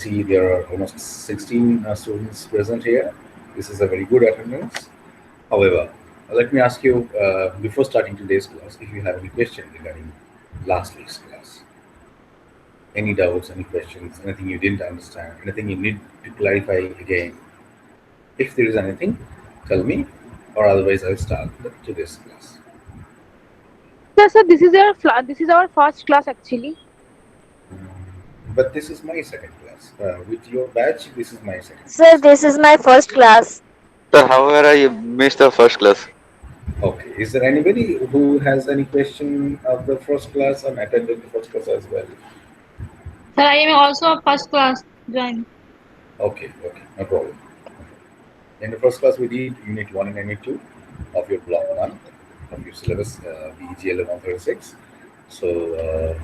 see there are almost 16 students present here. This is a very good attendance. However, let me ask you before starting today's class if you have any question regarding last week's class. Any doubts, any questions, anything you didn't understand, anything you need to clarify again. If there is anything, tell me, or otherwise I'll start today's class. Yes, sir, this is our first class actually. But this is my second class. With your batch, this is my second Sir, class. this is my first class. Sir, however, I missed the first class. Okay. Is there anybody who has any question of the first class and attended the first class as well? Sir, I am also a first class join. Okay, okay, no problem. In the first class, we did Unit 1 and Unit 2 of your Block 1 of your syllabus, BEGL 136. So,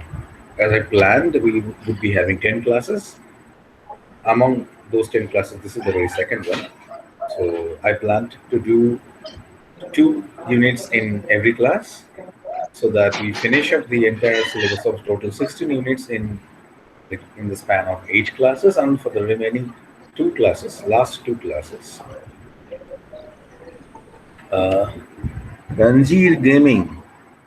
as I planned, we would be having 10 classes. Among those 10 classes, this is the very second one. So, I planned to do 2 units in every class so that we finish up the entire syllabus of total 16 units in the span of 8 classes, and for the remaining 2 classes, last 2 classes. Uh, Ranjir Gaming,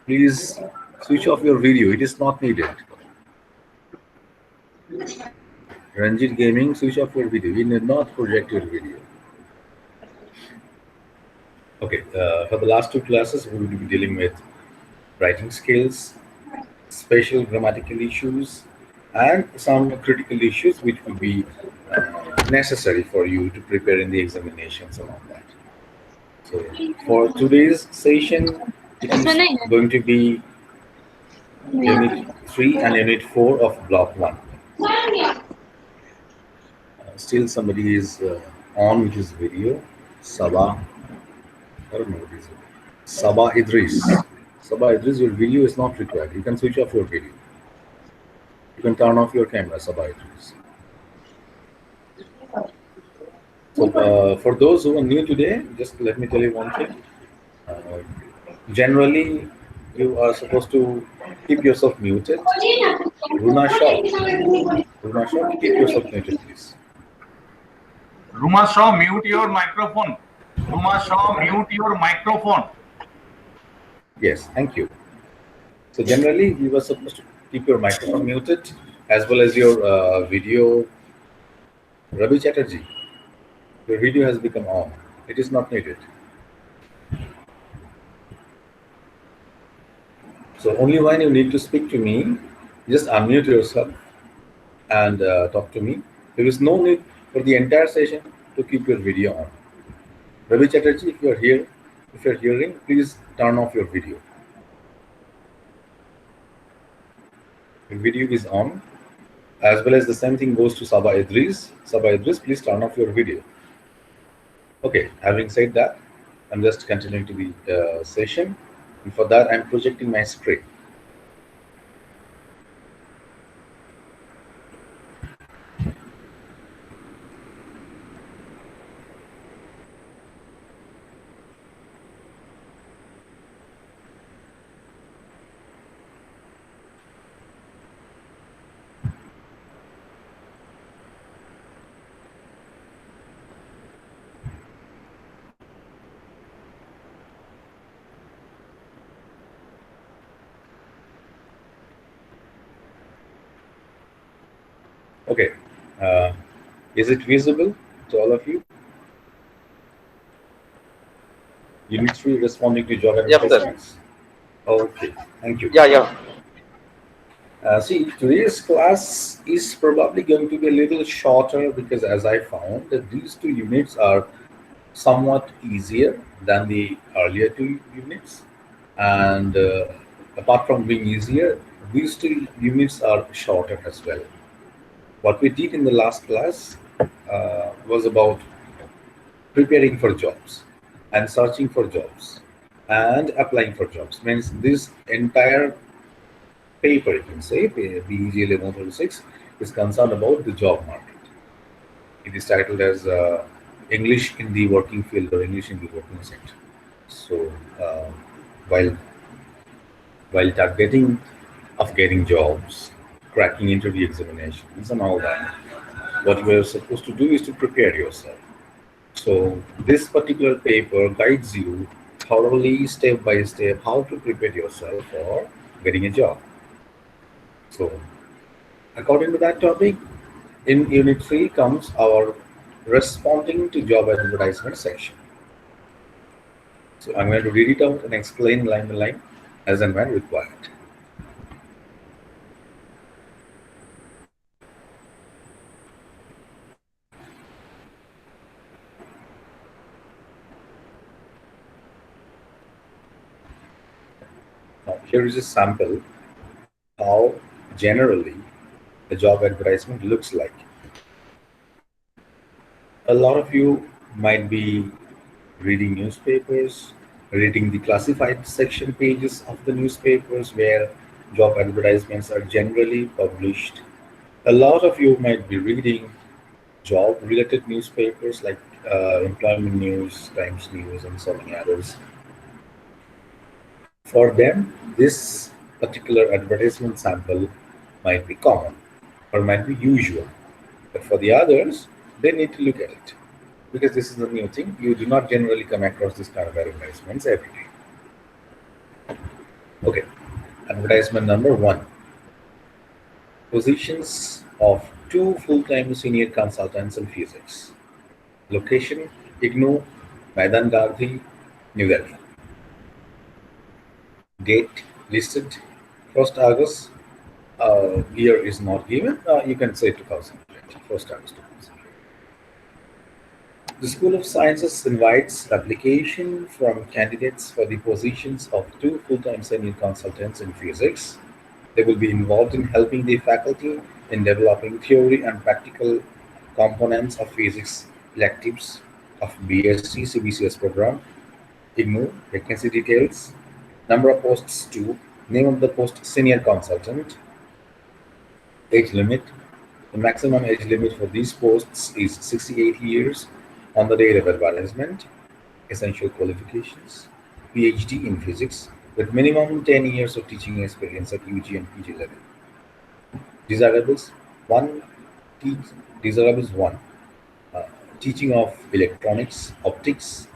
please switch off your video. It is not needed. Ranjit Gaming, switch off your video. We need not project your video. Okay, for the last 2 classes, we will be dealing with writing skills, special grammatical issues, and some critical issues which will be necessary for you to prepare in the examinations and all that. So for today's session, it is going to be Unit 3 and Unit 4 of Block 1. Still somebody is on with his video. Sabah, I don't know what is it. Sabah Idris. Sabah Idris, your video is not required. You can switch off your video. You can turn off your camera, Sabah Idris. So for those who are new today, just let me tell you one thing. Uh, Generally, you are supposed to keep yourself muted. Runa Shaw. Runa Shaw, keep yourself muted, please. Ruma Shaw, mute your microphone. Ruma Shaw, mute your microphone. Yes, thank you. So generally, you are supposed to keep your microphone muted as well as your video. Ravi Chatterjee, your video has become on. It is not needed. So only when you need to speak to me, just unmute yourself and talk to me. There is no need for the entire session to keep your video on. Ravi Chatterjee, if you are here, if you are hearing, please turn off your video. Your video is on, as well as the same thing goes to Sabah Idris. Sabah Idris, please turn off your video. Okay, having said that, I'm just continuing to the session. And for that, I'm projecting my screen. Okay, is it visible to all of you? Unit 3 responding to job Yep, sir. advertisements. Okay, thank you. Yeah. See, today's class is probably going to be a little shorter because, as I found, that these 2 units are somewhat easier than the earlier 2 units. And apart from being easier, these 2 units are shorter as well. What we did in the last class was about preparing for jobs and searching for jobs and applying for jobs. Means this entire paper, you can say, BEGL 136, is concerned about the job market. It is titled as English in the working field or English in the working sector. So while targeting of getting jobs, cracking interview examinations and all that, What you are supposed to do is to prepare yourself. So this particular paper guides you thoroughly, step by step, how to prepare yourself for getting a job. So according to that topic, in Unit 3 comes our responding to job advertisement section. So I'm going to read it out and explain line by line as and when required. Now, here is a sample how generally a job advertisement looks like. A lot of you might be reading newspapers, reading the classified section pages of the newspapers where job advertisements are generally published. A lot of you might be reading job related newspapers like Employment News, Times News, and so many others. For them, this particular advertisement sample might be common or might be usual. But for the others, they need to look at it because this is the new thing. You do not generally come across this kind of advertisements every day. Okay, advertisement number one, positions of two full-time senior consultants in physics. Location, IGNOU, Maidan Gandhi, New Delhi. Date listed 1st August. Year is not given. You can say 2020, 1st August 2020. The School of Sciences invites application from candidates for the positions of two full-time senior consultants in physics. They will be involved in helping the faculty in developing theory and practical components of physics electives of BSc CBCS program. IGNOU, vacancy details, number of posts 2, name of the post senior consultant, age limit. The maximum age limit for these posts is 68 years on the date of advertisement. Essential qualifications, PhD in physics with minimum 10 years of teaching experience at UG and PG level. Desirables 1, desirables 1, uh, teaching of electronics, optics,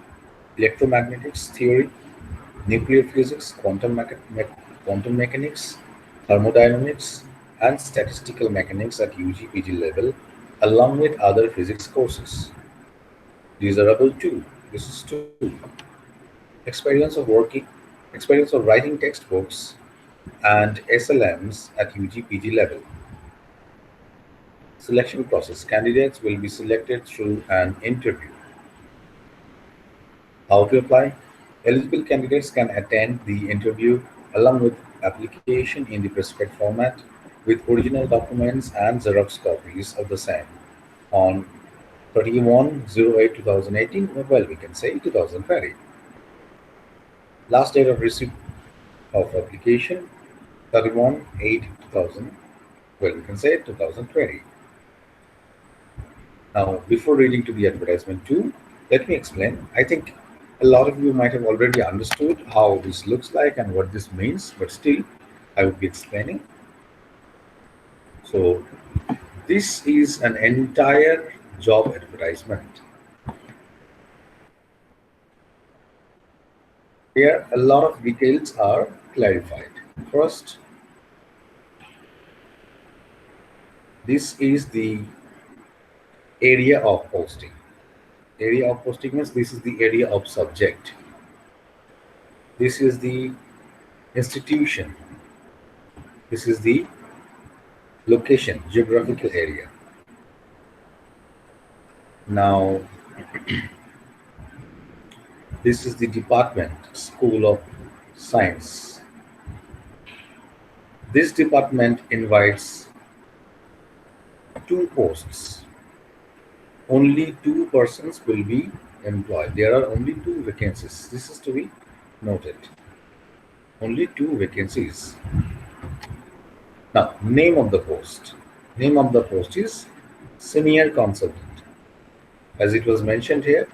electromagnetics theory, nuclear physics, quantum mechanics, thermodynamics, and statistical mechanics at UG PG level, along with other physics courses. Desirable 2, this is 2, experience of writing textbooks and SLMs at UG PG level. Selection process, candidates will be selected through an interview. How to apply? Eligible candidates can attend the interview along with application in the prescribed format with original documents and Xerox copies of the same on 31/08/2018, well, we can say 2020. Last date of receipt of application 31/8/2000, well, we can say 2020. Now, before reading to the advertisement too, let me explain. I think a lot of you might have already understood how this looks like and what this means, but still, I would be explaining. So, this is an entire job advertisement. Here, a lot of details are clarified. First, this is the area of posting. Area of posting means this is the area of subject. This is the institution. This is the location, geographical area. Now, this is the department, School of Science. This department invites two posts. Only two persons will be employed. There are only two vacancies. This is to be noted. Only two vacancies. Now, name of the post. Name of the post is senior consultant. As it was mentioned here,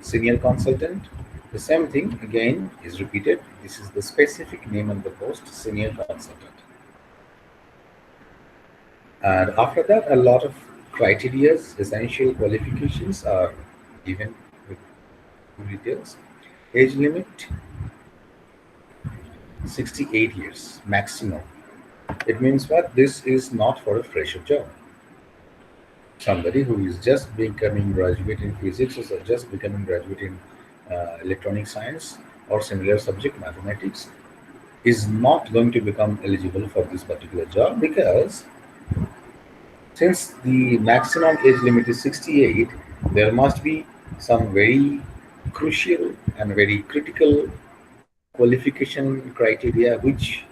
senior consultant. The same thing again is repeated. This is the specific name of the post, senior consultant. And after that, a lot of criteria, essential qualifications are given with details. Age limit 68 years maximum. It means what? This is not for a fresher job. Somebody who is just becoming graduate in physics or just becoming graduate in electronic science or similar subject mathematics is not going to become eligible for this particular job, because since the maximum age limit is 68, there must be some very crucial and very critical qualification criteria which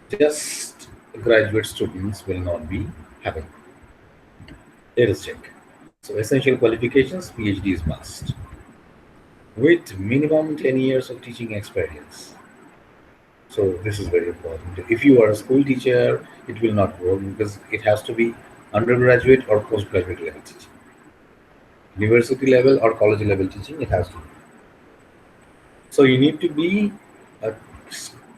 just graduate students will not be having. Let us check. So essential qualifications, PhD is must with minimum 10 years of teaching experience. So this is very important. If you are a school teacher, it will not work because it has to be undergraduate or postgraduate level teaching. University level or college level teaching, it has to be. So you need to be a,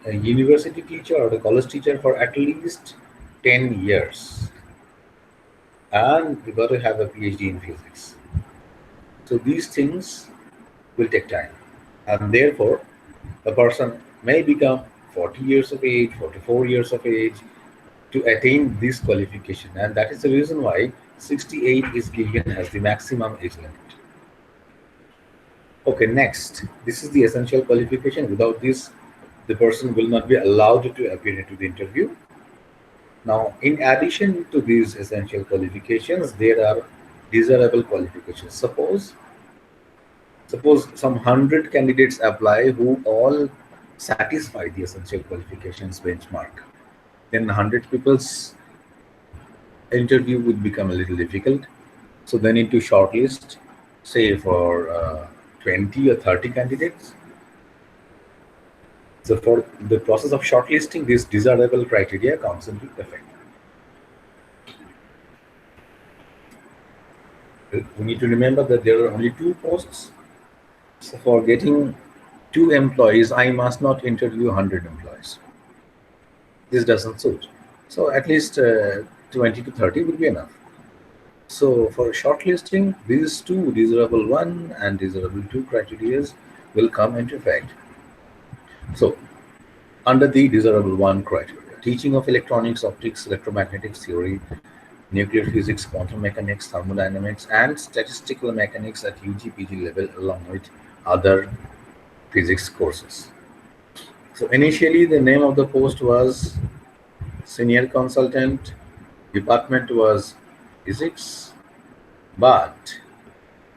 a university teacher or a college teacher for at least 10 years. And you got to have a PhD in physics. So these things will take time. And therefore, a person may become 40 years of age, 44 years of age to attain this qualification. And that is the reason why 68 is given as the maximum age limit. Okay, next. This is the essential qualification. Without this, the person will not be allowed to appear into the interview. Now, in addition to these essential qualifications, there are desirable qualifications. Suppose some 100 candidates apply who all satisfy the essential qualifications benchmark. Then 100 people's interview would become a little difficult. So they need to shortlist, say for 20 or 30 candidates. So for the process of shortlisting, this desirable criteria comes into effect. We need to remember that there are only 2 posts. So for getting 2 employees, I must not interview 100 employees. This doesn't suit. So at least 20 to 30 will be enough. So for shortlisting, these 2, desirable 1 and desirable 2 criteria will come into effect. So under the desirable 1 criteria, teaching of electronics, optics, electromagnetics theory, nuclear physics, quantum mechanics, thermodynamics, and statistical mechanics at UG PG level, along with other physics courses. So initially, the name of the post was senior consultant, department was physics, but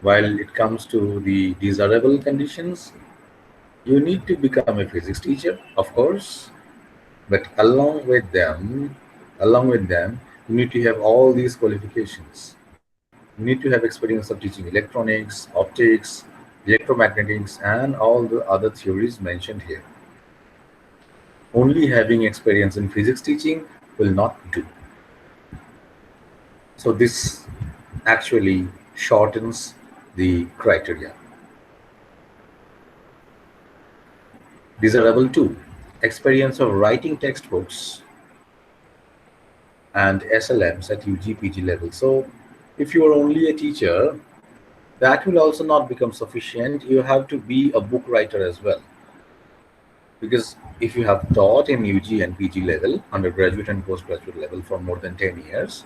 while it comes to the desirable conditions, you need to become a physics teacher, of course, but along with them, you need to have all these qualifications. You need to have experience of teaching electronics, optics, electromagnetics, and all the other theories mentioned here. Only having experience in physics teaching will not do. So this actually shortens the criteria. Desirable 2, experience of writing textbooks and SLMs at UG PG level. So if you are only a teacher, that will also not become sufficient. You have to be a book writer as well. Because if you have taught in UG and PG level, undergraduate and postgraduate level for more than 10 years,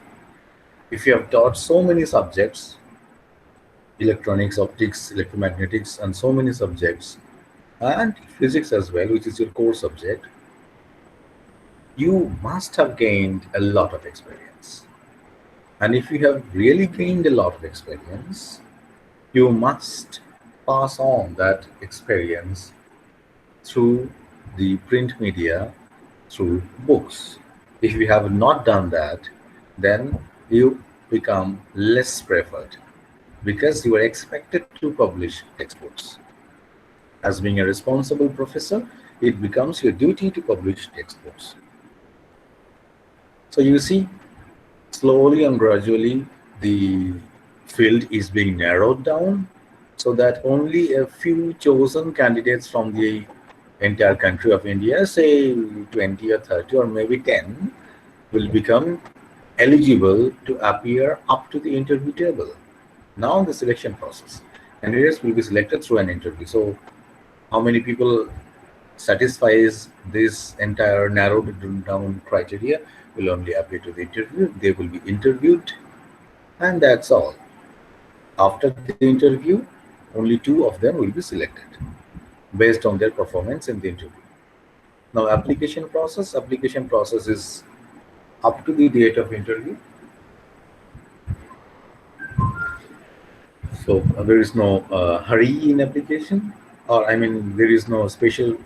if you have taught so many subjects, electronics, optics, electromagnetics, and so many subjects, and physics as well, which is your core subject, you must have gained a lot of experience. And if you have really gained a lot of experience, you must pass on that experience through the print media, through books. If you have not done that, then you become less preferred because you are expected to publish textbooks. As being a responsible professor, it becomes your duty to publish textbooks. So you see, slowly and gradually, the field is being narrowed down so that only a few chosen candidates from the entire country of India, say 20 or 30 or maybe 10, will become eligible to appear up to the interview table. Now the selection process. Candidates will be selected through an interview. So how many people satisfies this entire narrowed down criteria will only appear to the interview. They will be interviewed, and that's all. After the interview, only two of them will be selected based on their performance in the interview. Now, application process is up to the date of interview. So there is no hurry in application, or I mean, there is no special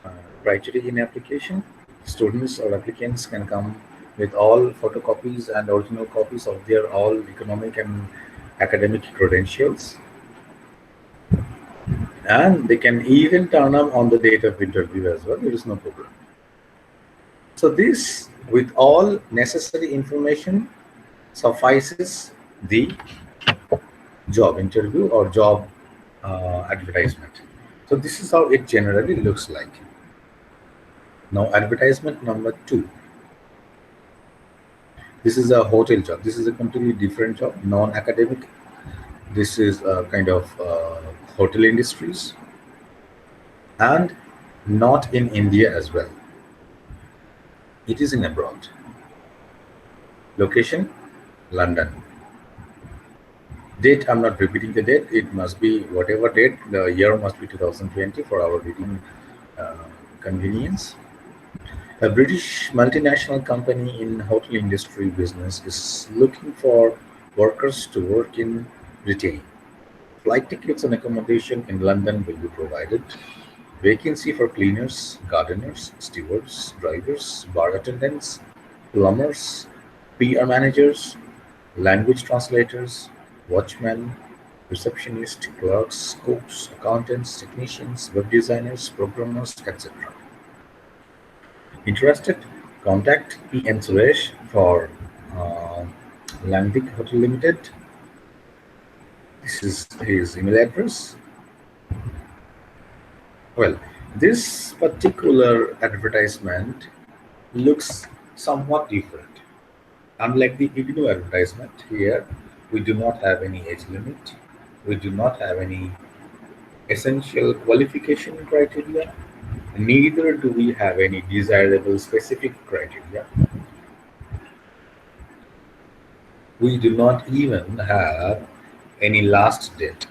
uh, criteria in application. Students or applicants can come with all photocopies and original copies of their all economic and academic credentials, and they can even turn up on the date of interview as well. There is no problem. So this, with all necessary information, suffices the job interview or job advertisement. So this is how it generally looks like. Now, advertisement number 2. This is a hotel job. This is a completely different job, non-academic. This is a kind of hotel industries, and not in India as well. It is in abroad. Location, London. Date, I'm not repeating the date. It must be whatever date. The year must be 2020 for our reading convenience. A British multinational company in hotel industry business is looking for workers to work in retail. Flight tickets and accommodation in London will be provided. Vacancy for cleaners, gardeners, stewards, drivers, bar attendants, plumbers, PR managers, language translators, watchmen, receptionists, clerks, cooks, accountants, technicians, web designers, programmers, etc. Interested? Contact P.N. Suresh for uh, Landic Hotel Limited. This is his email address. Well, this particular advertisement looks somewhat different. Unlike the IGNOU advertisement, here we do not have any age limit. We do not have any essential qualification criteria. Neither do we have any desirable specific criteria. We do not even have any last date.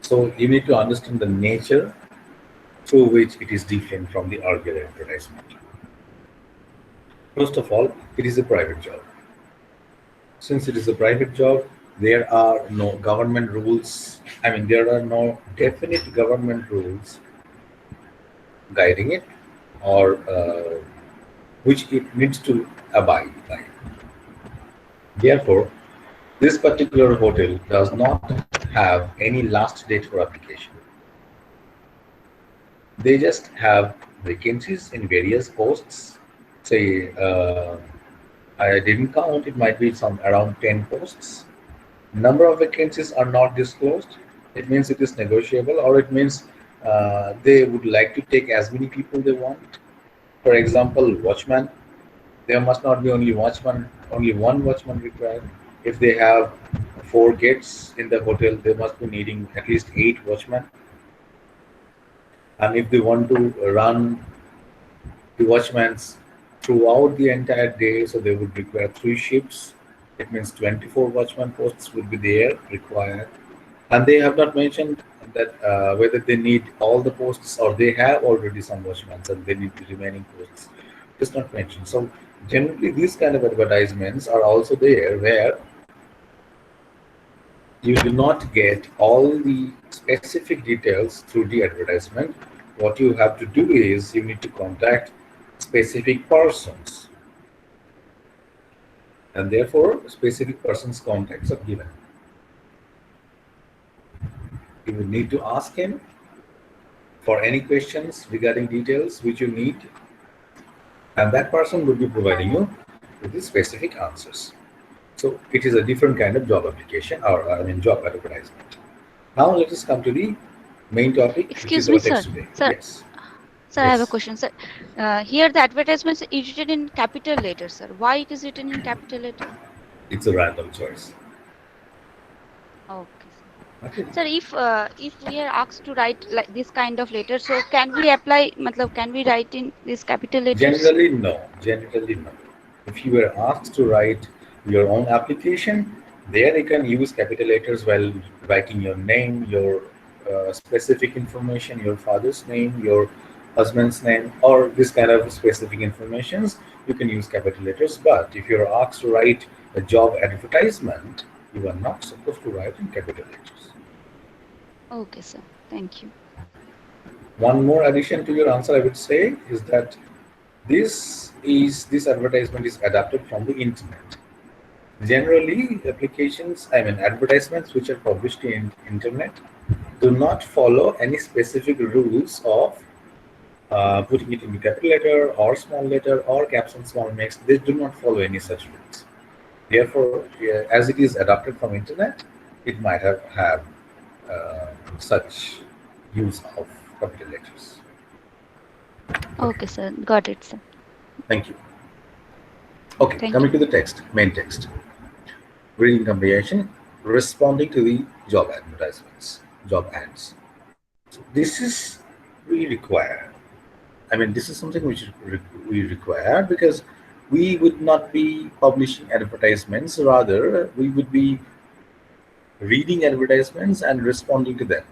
So you need to understand the nature through which it is different from the earlier advertisement. First of all, it is a private job. Since it is a private job, there are no government rules. I mean, there are no definite government rules guiding it, or which it needs to abide by. Therefore, this particular hotel does not have any last date for application. They just have vacancies in various posts. Say, I didn't count, it might be some around 10 posts. Number of vacancies are not disclosed. It means it is negotiable, or it means they would like to take as many people they want. For example, watchman, there must not be only watchman, only one watchman required. If they have 4 gates in the hotel, they must be needing at least 8 watchmen. And if they want to run the watchmen throughout the entire day, so they would require 3 shifts. It means 24 watchman posts would be there required. And they have not mentioned that whether they need all the posts or they have already some watchmen and they need the remaining posts. It's not mentioned. So generally these kind of advertisements are also there where you do not get all the specific details through the advertisement. What you have to do is you need to contact specific persons, and therefore specific persons' contacts are given. You will need to ask him for any questions regarding details which you need, and that person will be providing you with the specific answers. So it is a different kind of job application, or I mean job advertisement. Now let us come to the main topic, which is Excuse our me, text sir. today. Sir, Yes. Sir, I have a Yes, question, sir. Here the advertisement is written in capital letters, sir. Why it is written in capital letter? it's a random choice. Okay, sir. Okay. Sir, if we are asked to write like this kind of letter, so can we apply? Matlab, can we write in these capital letters? Generally, no. Generally, no. If you were asked to write your own application, there you can use capital letters while writing your name, your specific information, your father's name, your husband's name, or this kind of specific informations. You can use capital letters. But if you're asked to write a job advertisement, you are not supposed to write in capital letters. Okay, sir. Thank you. One more addition to your answer, I would say, is that this advertisement is adapted from the internet. Generally, advertisements which are published in internet do not follow any specific rules of putting it in capital letter or small letter or caps and small mix. They do not follow any such rules. Therefore, as it is adapted from internet, it might have such use of capital letters. Okay, Okay, sir. Got it, sir. thank you. Okay, Thank coming you. to the text, main text. Reading comprehension, responding to the job advertisements, job ads. So this is we require. This is something which we require because we would not be publishing advertisements. Rather, we would be reading advertisements and responding to them.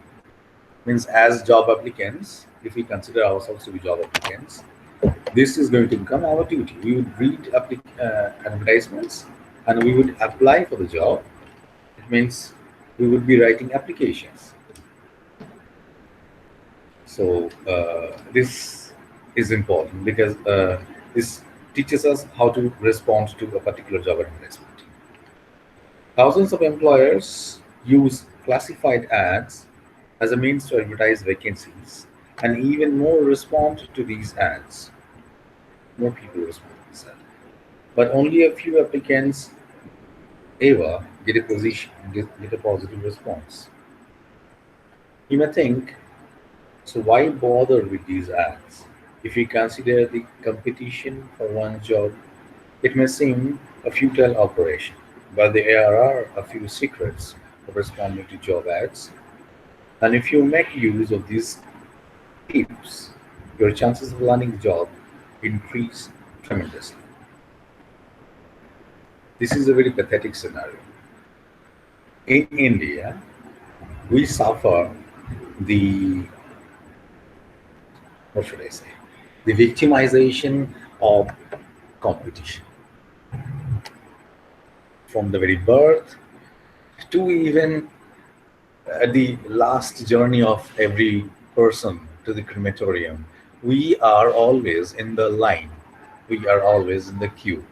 Means as job applicants, if we consider ourselves to be job applicants, this is going to become our duty. We would read advertisements and we would apply for the job. It means we would be writing applications. So this is important because this teaches us how to respond to a particular job advertisement. Thousands of employers use classified ads as a means to advertise vacancies, and even more respond to these ads. More people respond to this ad. But only a few applicants ever get a positive response. You may think, so why bother with these ads? If we consider the competition for one job, it may seem a futile operation, but there are a few secrets of responding to job ads. And if you make use of these tips, your chances of landing the job increase tremendously. This is a very pathetic scenario. In India, we suffer the, what should I say, the victimization of competition. From the very birth to even the last journey of every person to the crematorium, we are always in the line. We are always in the queue.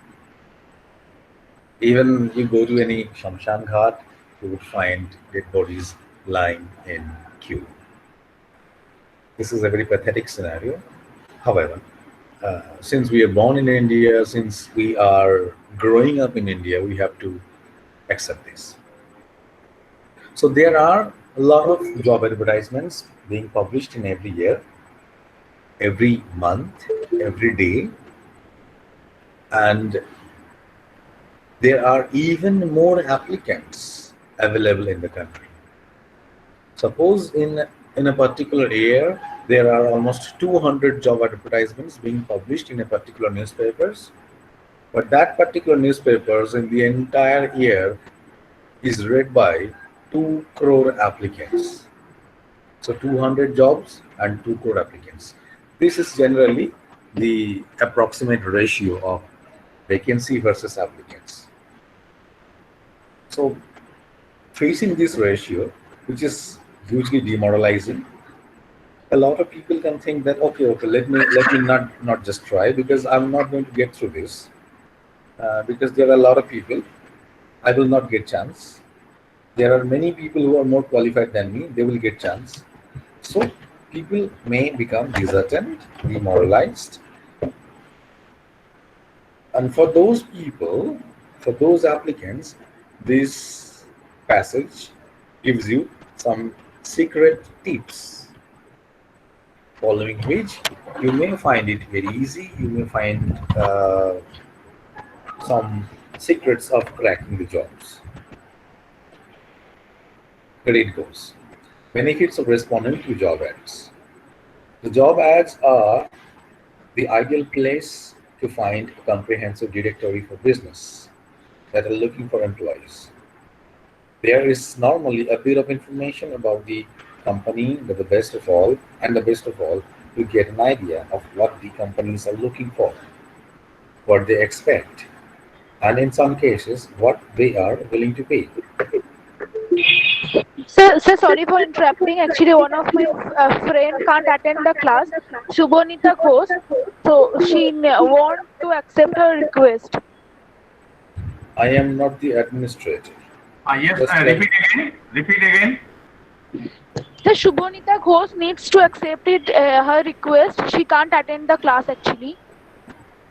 Even you go to any Shamshan Ghat, you would find dead bodies lying in queue. This is a very pathetic scenario. However, since we are born in India, since we are growing up in India, we have to accept this. So there are a lot of job advertisements being published in every year, every month, every day, and there are even more applicants available in the country. Suppose in a particular year, there are almost 200 job advertisements being published in a particular newspapers, but that particular newspapers in the entire year is read by 2 crore applicants. So 200 jobs and 2 crore applicants. This is generally the approximate ratio of vacancy versus applicants. So facing this ratio, which is hugely demoralizing, a lot of people can think that okay, let me not just try because I'm not going to get through this because there are a lot of people. I will not get chance. There are many people who are more qualified than me. They will get chance. So people may become disheartened, demoralized, and for those people, for those applicants, this passage gives you some secret tips Following which, you may find it very easy. You may find some secrets of cracking the jobs. Here it goes. Benefits of responding to job ads. The job ads are the ideal place to find a comprehensive directory for business that are looking for employees. There is normally a bit of information about the company, but the best of all, you get an idea of what the companies are looking for, what they expect, and in some cases, what they are willing to pay. Sir, sorry for interrupting. Actually, one of my friend can't attend the class, Shubonita Ghosh, so she want to accept her request. I am not the administrator. Yes, Just like repeat again. Repeat again. The Shubonita Ghosh needs to accept it, her request. She can't attend the class actually.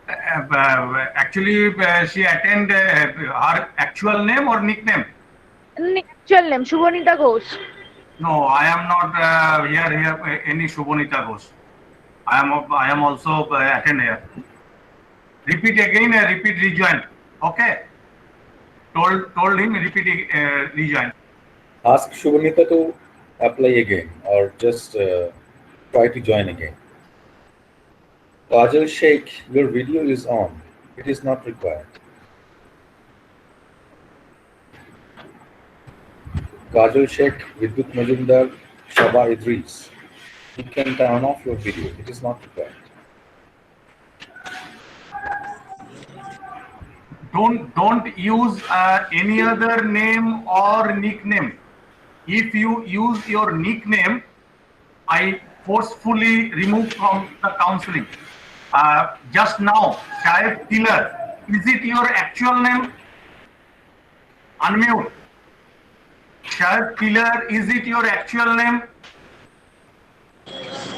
Actually, she attend her actual name or nickname? Actual name, Shubonita Ghosh. No, I am not here any Shubonita Ghosh. I am also attend here. Repeat again. Repeat rejoin. Okay. Told him repeat rejoin. ask Shubhanita to apply again or just try to join again. Kajal Sheikh, your video is on. It is not required. Kajal Sheikh, Vidut Majumdar, Shaba Idris. You can turn off your video. It is not required. Don't use any other name or nickname. If you use your nickname, I forcefully remove from the counseling. Just now, Shaib Tiller, is it your actual name? Unmute. Shaib Tiller, is it your actual name?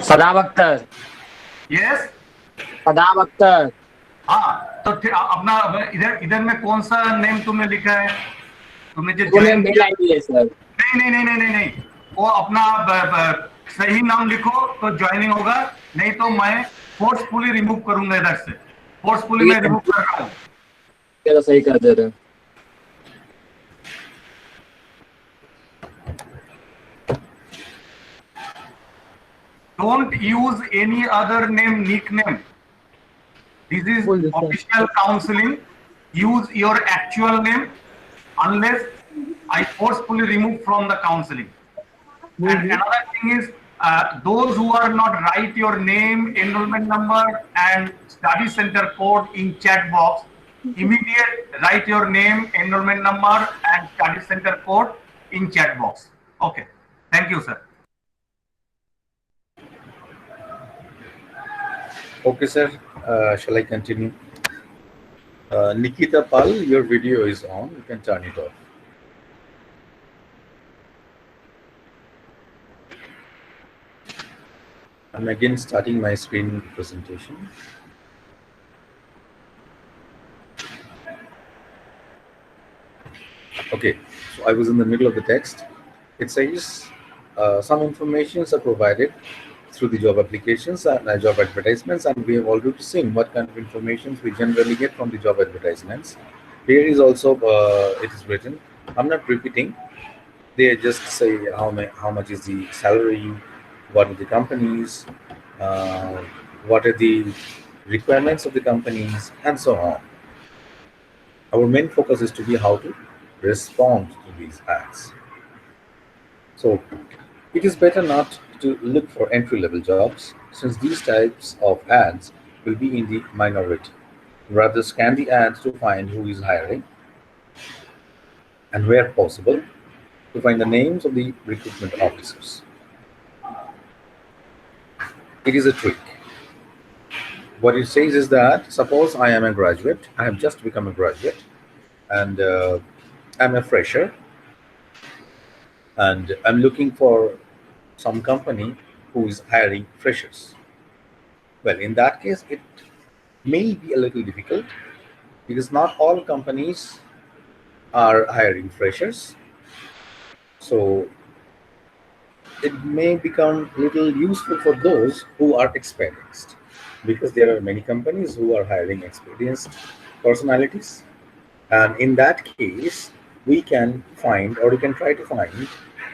Sadab Akhtar Yes. सदाब अख्तर हाँ, तो अपना इधर में कौन सा name तुमने लिखा है? तुमने जो वो नेम मेल आईडी है सर। नहीं, वो अपना सही नाम लिखो तो ज्वाइनिंग होगा, नहीं तो मैं फोर्सफुली रिमूव करूंगा इधर से। फोर्सफुली मैं रिमूव कर रहा हूँ। चलो सही कर दे रहे। Don't use any other name, nickname. This is official counseling. Use your actual name unless I forcefully remove from the counseling. And another thing is, those who are not write your name, enrollment number, and study center code in chat box, immediate write your name, enrollment number, and study center code in chat box. Okay. Thank you, sir. Okay, sir. Shall I continue? Nikita Pal, your video is on. You can turn it off. I'm again starting my screen presentation. Okay, so I was in the middle of the text. It says some informations are provided through the job applications and job advertisements, and we have already seen what kind of information we generally get from the job advertisements. Here is also it is written. I'm not repeating. They just say how much is the salary, what are the companies, what are the requirements of the companies, and so on. Our main focus is to be how to respond to these ads. So it is better not to look for entry-level jobs, since these types of ads will be in the minority. Rather, scan the ads to find who is hiring, and where possible, to find the names of the recruitment officers. It is a trick. What it says is that, suppose I am a graduate, I have just become a graduate, and I'm a fresher, and I'm looking for some company who is hiring freshers. Well, in that case, it may be a little difficult because not all companies are hiring freshers. So it may become little useful for those who are experienced, because there are many companies who are hiring experienced personalities, and in that case we can find, or we can try to find,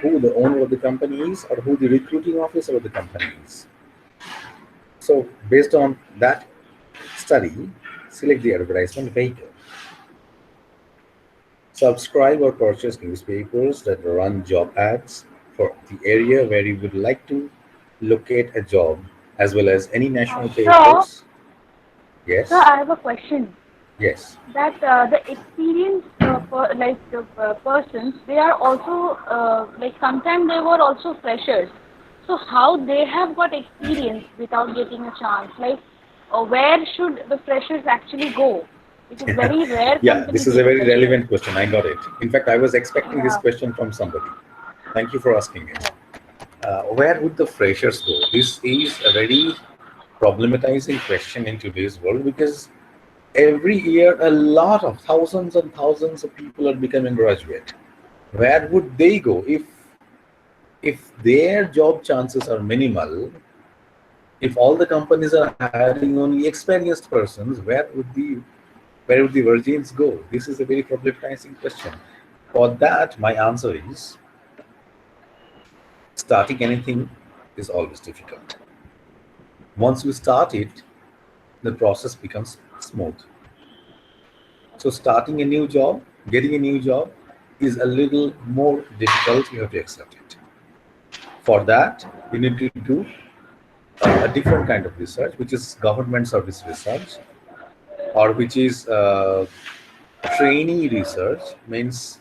who the owner of the company is or who the recruiting officer of the company is. So based on that study, select the advertisement vehicle. Subscribe or purchase newspapers that run job ads for the area where you would like to locate a job, as well as any national So, papers. so Yes, I have a question. yes, That the experienced persons, they are also like sometimes they were also freshers. So how they have got experience without getting a chance? Like where should the freshers actually go? It is very rare yeah. company This is take a very freshers. relevant question. I got it. In fact, I was expecting this Yeah, question from somebody. Thank you for asking it. Where would the freshers go? This is a very problematizing question in today's world, because every year a lot of thousands and thousands of people are becoming graduate. Where would they go if their job chances are minimal? If all the companies are hiring only experienced persons, where would the virgins go? This is a very problematizing question. For that, my answer is, starting anything is always difficult. Once you start it, the process becomes smooth. So starting a new job, getting a new job is a little more difficult. You have to accept it. For that, you need to do a different kind of research, which is government service research, or which is trainee research. Means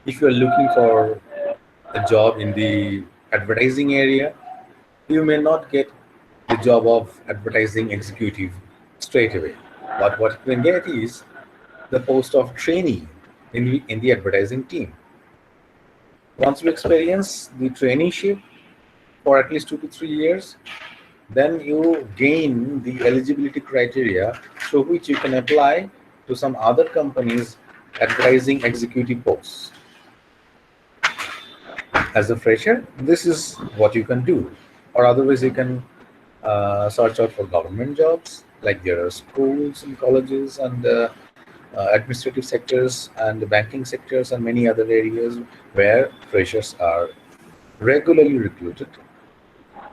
if you are looking for a job in the advertising area, you may not get the job of advertising executive straight away. But what you can get is the post of trainee in the advertising team. Once you experience the traineeship for at least 2 to 3 years, then you gain the eligibility criteria through which you can apply to some other companies' advertising executive posts. As a fresher, this is what you can do, or otherwise you can search out for government jobs. Like there are schools and colleges and administrative sectors and the banking sectors and many other areas where freshers are regularly recruited.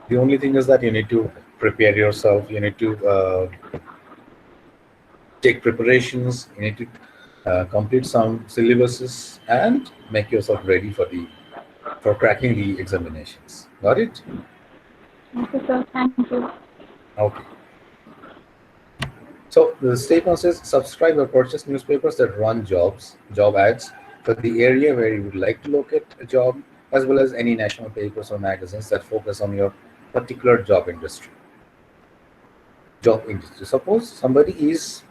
The only thing is that you need to prepare yourself. You need to take preparations. You need to complete some syllabuses and make yourself ready for cracking the examinations. Got it? okay, sir. Thank you. Okay. So the statement says, subscribe or purchase newspapers that run job ads for the area where you would like to locate a job, as well as any national papers or magazines that focus on your particular job industry. Job industry. Suppose somebody is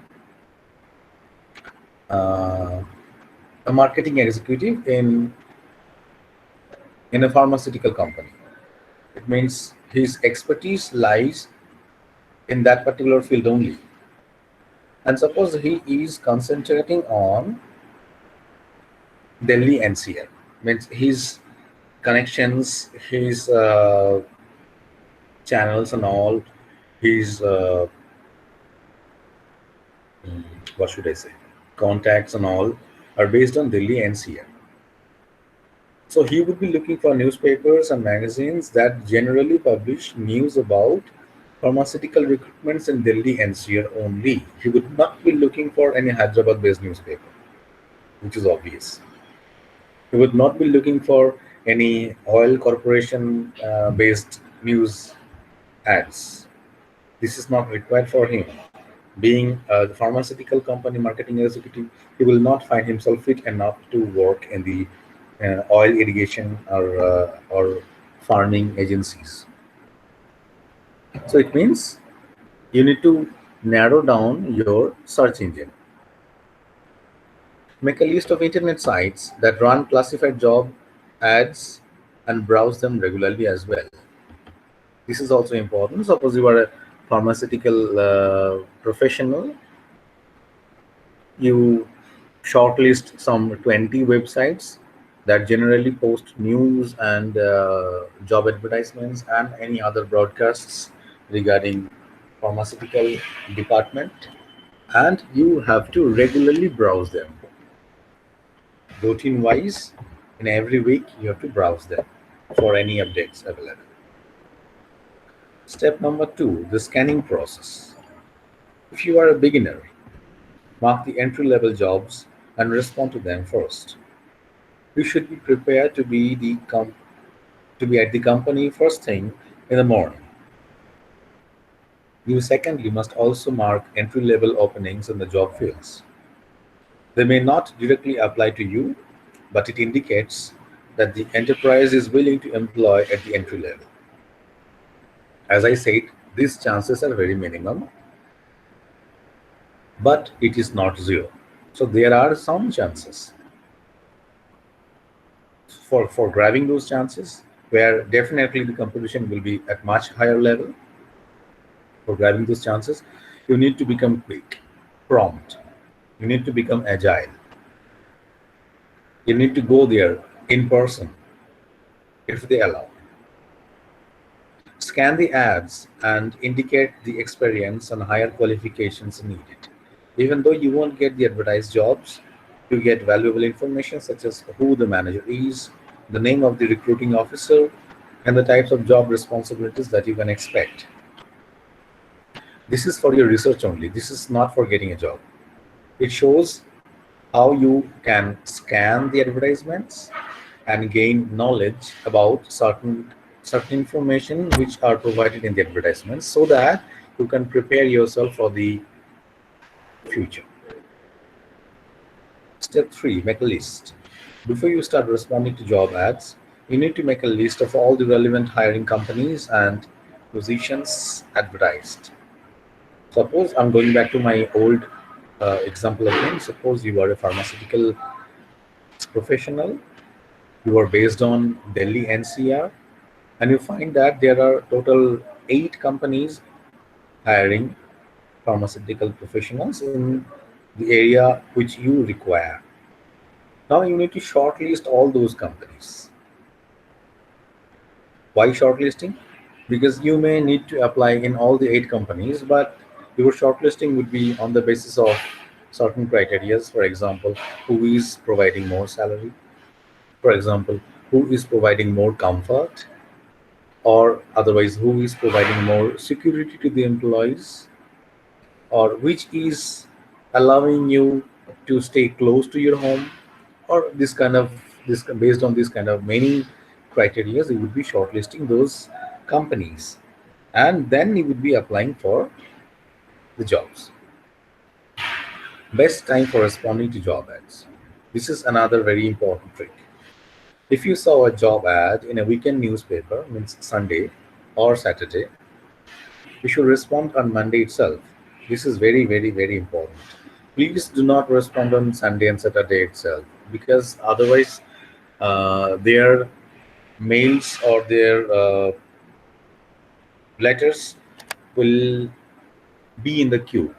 uh, a marketing executive in a pharmaceutical company. It means his expertise lies in that particular field only. And suppose he is concentrating on Delhi NCR, means his connections, his channels and all, his what should I say, contacts and all are based on Delhi NCR. So he would be looking for newspapers and magazines that generally publish news about pharmaceutical recruitments in Delhi NCR only. He would not be looking for any Hyderabad-based newspaper, which is obvious. He would not be looking for any oil corporation based news ads. This is not required for him. Being the pharmaceutical company marketing executive, he will not find himself fit enough to work in the oil irrigation or farming agencies. So it means you need to narrow down your search engine. Make a list of internet sites that run classified job ads and browse them regularly as well. This is also important. Suppose you are a pharmaceutical professional, you shortlist some 20 websites that generally post news and job advertisements and any other broadcasts regarding pharmaceutical department, and you have to regularly browse them routine wise. In every week you have to browse them for any updates available. Step number 2, the scanning process. If you are a beginner, mark the entry level jobs and respond to them first. You should be prepared to be at the company first thing in the morning. You must also mark entry level openings in the job fields. They may not directly apply to you, but it indicates that the enterprise is willing to employ at the entry level. As I said, these chances are very minimum, but it is not zero. So there are some chances for grabbing those chances, where definitely the competition will be at much higher level. For grabbing those chances, you need to become quick, prompt. You need to become agile. You need to go there in person if they allow. Scan the ads and indicate the experience and higher qualifications needed. Even though you won't get the advertised jobs, you get valuable information such as who the manager is, the name of the recruiting officer, and the types of job responsibilities that you can expect. This is for your research only. This is not for getting a job. It shows how you can scan the advertisements and gain knowledge about certain information which are provided in the advertisements, so that you can prepare yourself for the future. Step 3, make a list. Before you start responding to job ads, you need to make a list of all the relevant hiring companies and positions advertised. Suppose I'm going back to my old example again. Suppose you are a pharmaceutical professional, you are based on Delhi NCR, and you find that there are total 8 companies hiring pharmaceutical professionals in the area which you require. Now you need to shortlist all those companies. Why shortlisting? Because you may need to apply in all the 8 companies, but your shortlisting would be on the basis of certain criteria. For example, who is providing more salary? For example, who is providing more comfort? Or otherwise, who is providing more security to the employees? Or which is allowing you to stay close to your home? Or this based on this kind of many criteria, you would be shortlisting those companies, and then you would be applying for the jobs. Best time for responding to job ads. This is another very important trick. If you saw a job ad in a weekend newspaper, means Sunday or Saturday, you should respond on Monday itself. This is very, very, very important. Please do not respond on Sunday and Saturday itself, because otherwise their mails or their letters will be in the queue,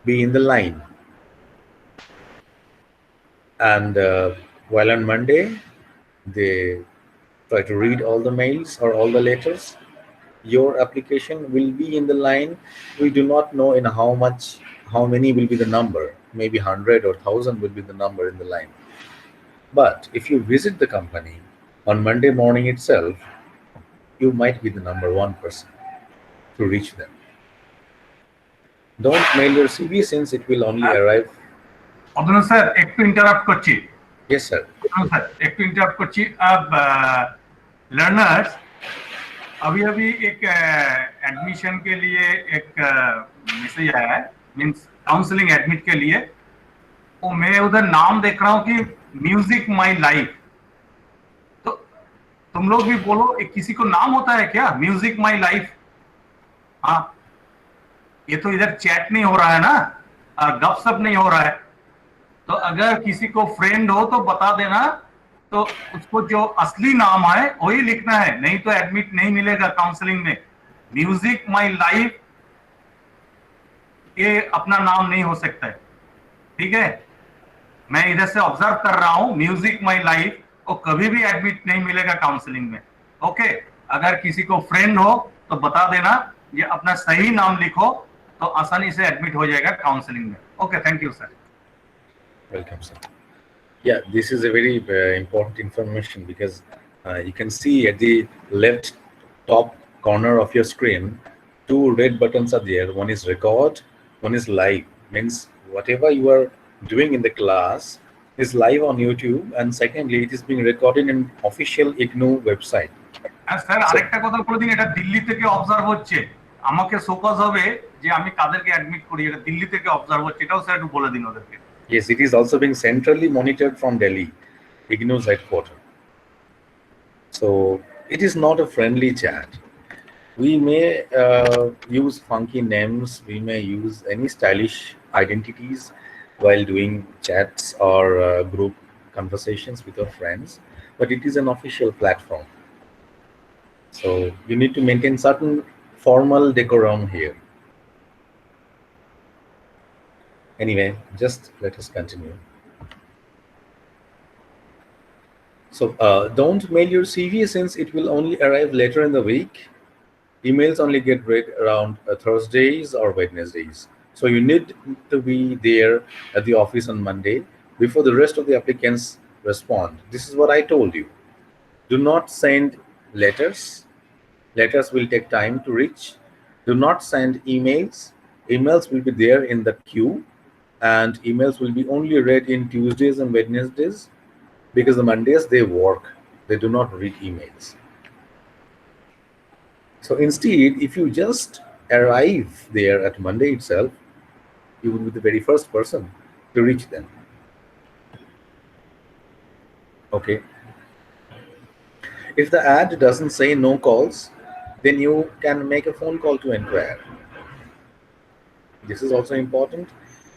be in the line. And while on Monday, they try to read all the mails or all the letters, your application will be in the line. We do not know in how many will be the number. Maybe 100 or 1,000 will be the number in the line. But if you visit the company on Monday morning itself, you might be the number 1 person to reach them. Don't mail your CV since it will only arrive. অদনু sir একটু interrupt করছি। Yes, sir. Sir एक तो interrupt करছি। अब learners अभी अभी एक admission के लिए एक मैसेज आया है, मींस काउंसलिंग एडमिट के लिए। तो मैं उधर नाम देख रहा हूँ कि म्यूजिक माय लाइफ। तो तुम लोग भी बोलो, किसी को नाम होता है क्या म्यूजिक माय लाइफ? हाँ, ये तो इधर चैट नहीं हो रहा है ना, गपशप नहीं हो रहा है। तो अगर किसी को फ्रेंड हो तो बता देना, तो उसको जो असली नाम है वही लिखना है, नहीं तो एडमिट नहीं मिलेगा काउंसलिंग में। म्यूजिक माय लाइफ ये अपना नाम नहीं हो सकता है, ठीक है? मैं इधर से ऑब्जर्व कर रहा हूं म्यूजिक माय लाइफ, को कभी भी एडमिट नहीं मिलेगा काउंसलिंग में। ओके, अगर किसी को फ्रेंड हो तो बता देना, ये अपना सही नाम लिखो तो आसानी से एडमिट हो जाएगा काउंसलिंग में। Okay, thank you sir. Welcome, sir. Yeah, this is a very important information because you can see at the left top corner of your screen, two red buttons are there. One is record, one is live. Means whatever you are doing in the class is live on YouTube, and secondly, it is being recorded in official IGNOU website. আর sir আরেকটা কথা বলে দিন, এটা দিল্লি থেকে observe হচ্ছে, আমাকে show cause হবে যে আমি কাদেরকে অ্যাডমিট করি, এটা দিল্লি থেকে অবজার্ভ হচ্ছে, এটাও স্যার একটু বলে দিন ওদেরকে। Yes, it is also being centrally monitored from Delhi, IGNOU's headquarters. So it is not a friendly chat. We may use funky names, we may use any stylish identities while doing chats or group conversations with our friends, but it is an official platform. So you need to maintain certain formal decorum here. Anyway, just let us continue. So don't mail your CV since it will only arrive later in the week. Emails only get read around Thursdays or Wednesdays. So you need to be there at the office on Monday before the rest of the applicants respond. This is what I told you. Do not send letters. Letters will take time to reach. Do not send emails. Emails will be there in the queue, and emails will be only read in Tuesdays and Wednesdays because the Mondays they work. They do not read emails. So instead, if you just arrive there at Monday itself, you will be the very first person to reach them. Okay. If the ad doesn't say no calls, then you can make a phone call to inquire. This is also important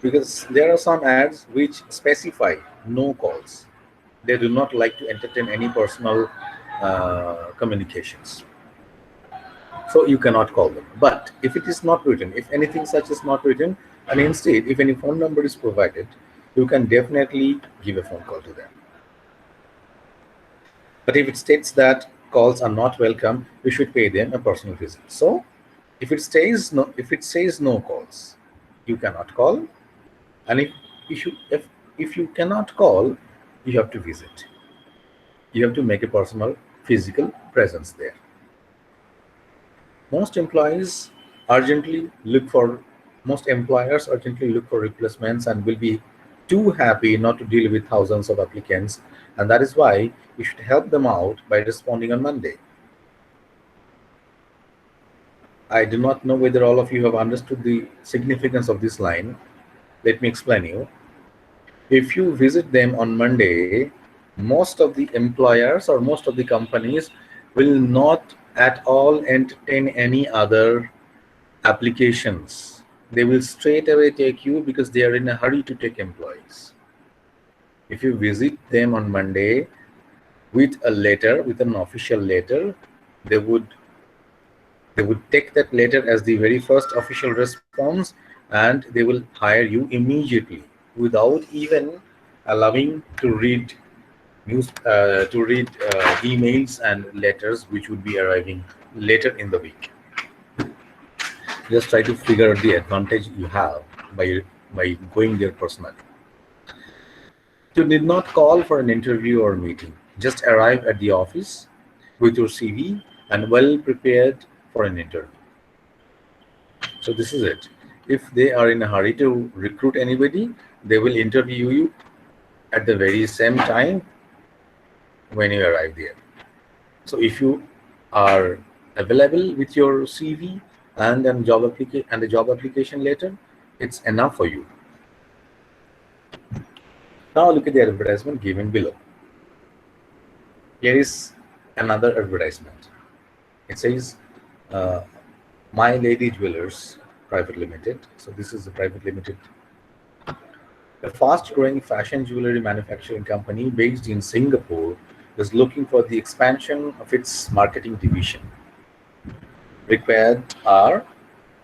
because there are some ads which specify no calls. They do not like to entertain any personal communications. So you cannot call them. But if it is not written, if anything such is not written, and instead, if any phone number is provided, you can definitely give a phone call to them. But if it states that calls are not welcome, you should pay them a personal visit. So if it says no calls, you cannot call. And if you cannot call, you have to visit. You have to make a personal physical presence there. Most employers urgently look for replacements and will be too happy not to deal with thousands of applicants, and that is why you should help them out by responding on Monday. I do not know whether all of you have understood the significance of this line. Let me explain you. If you visit them on Monday, most of the employers or most of the companies will not at all entertain any other applications. They will straight away take you because they are in a hurry to take employees. If you visit them on Monday with a letter, with an official letter, they would take that letter as the very first official response, and they will hire you immediately without even allowing to read emails and letters which would be arriving later in the week. Just try to figure out the advantage you have by going there personally. You need not call for an interview or meeting. Just arrive at the office with your CV and well prepared for an interview. So this is it. If they are in a hurry to recruit anybody, they will interview you at the very same time when you arrive there. So if you are available with your CV and a job application letter, it's enough for you. Now look at the advertisement given below. Here is another advertisement. It says My Lady Jewelers Private Limited. So this is the private limited, a fast-growing fashion jewelry manufacturing company based in Singapore is looking for the expansion of its marketing division. Required are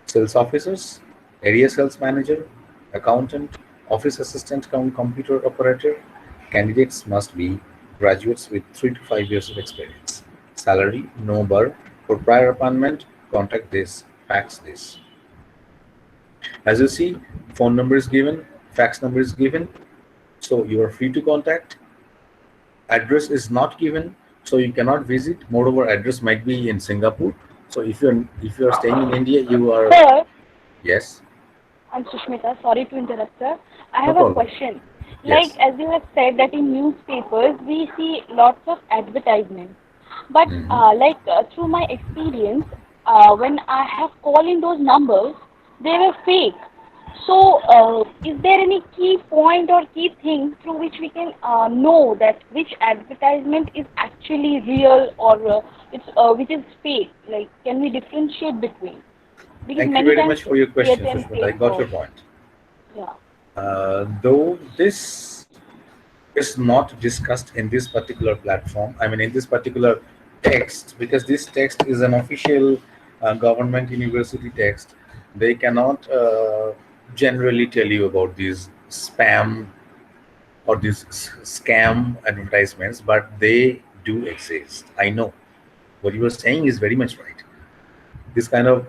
sales officers, area sales manager, accountant, office assistant, computer operator. Candidates must be Graduates with 3 to 5 years of experience. Salary, no bar. For prior appointment, contact this, fax this. As you see, phone number is given, fax number is given, so you are free to contact. Address is not given, so you cannot visit. Moreover, address might be in Singapore. So if you're staying in India, you are. Sir, Yes, I'm Sushmita. Sorry to interrupt, sir. I no have a problem. question. Like, Yes. as you have said that in newspapers we see lots of advertisements, but Hmm. through my experience, when I have called in those numbers, they were fake. So, is there any key point or key thing through which we can know that which advertisement is actually real or which is fake? Like, can we differentiate between? Because Thank you many very times much for your we question, attend Sushmita. I fake got your calls. point. Yeah. Though this is not discussed in this particular platform, I mean, in this particular text, because this text is an official government university text, they cannot generally tell you about these spam or these scam advertisements, but they do exist. I know what you are saying is very much right. This kind of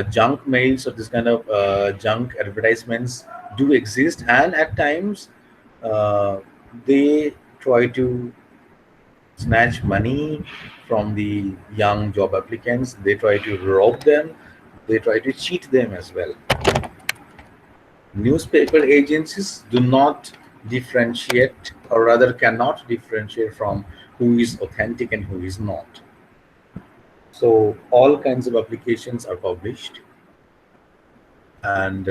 junk mails or this kind of junk advertisements do exist, and at times uh, they try to snatch money from the young job applicants. They try to rob them. They try to cheat them as well. Newspaper agencies do not differentiate, or rather cannot differentiate from who is authentic and who is not. So all kinds of applications are published, and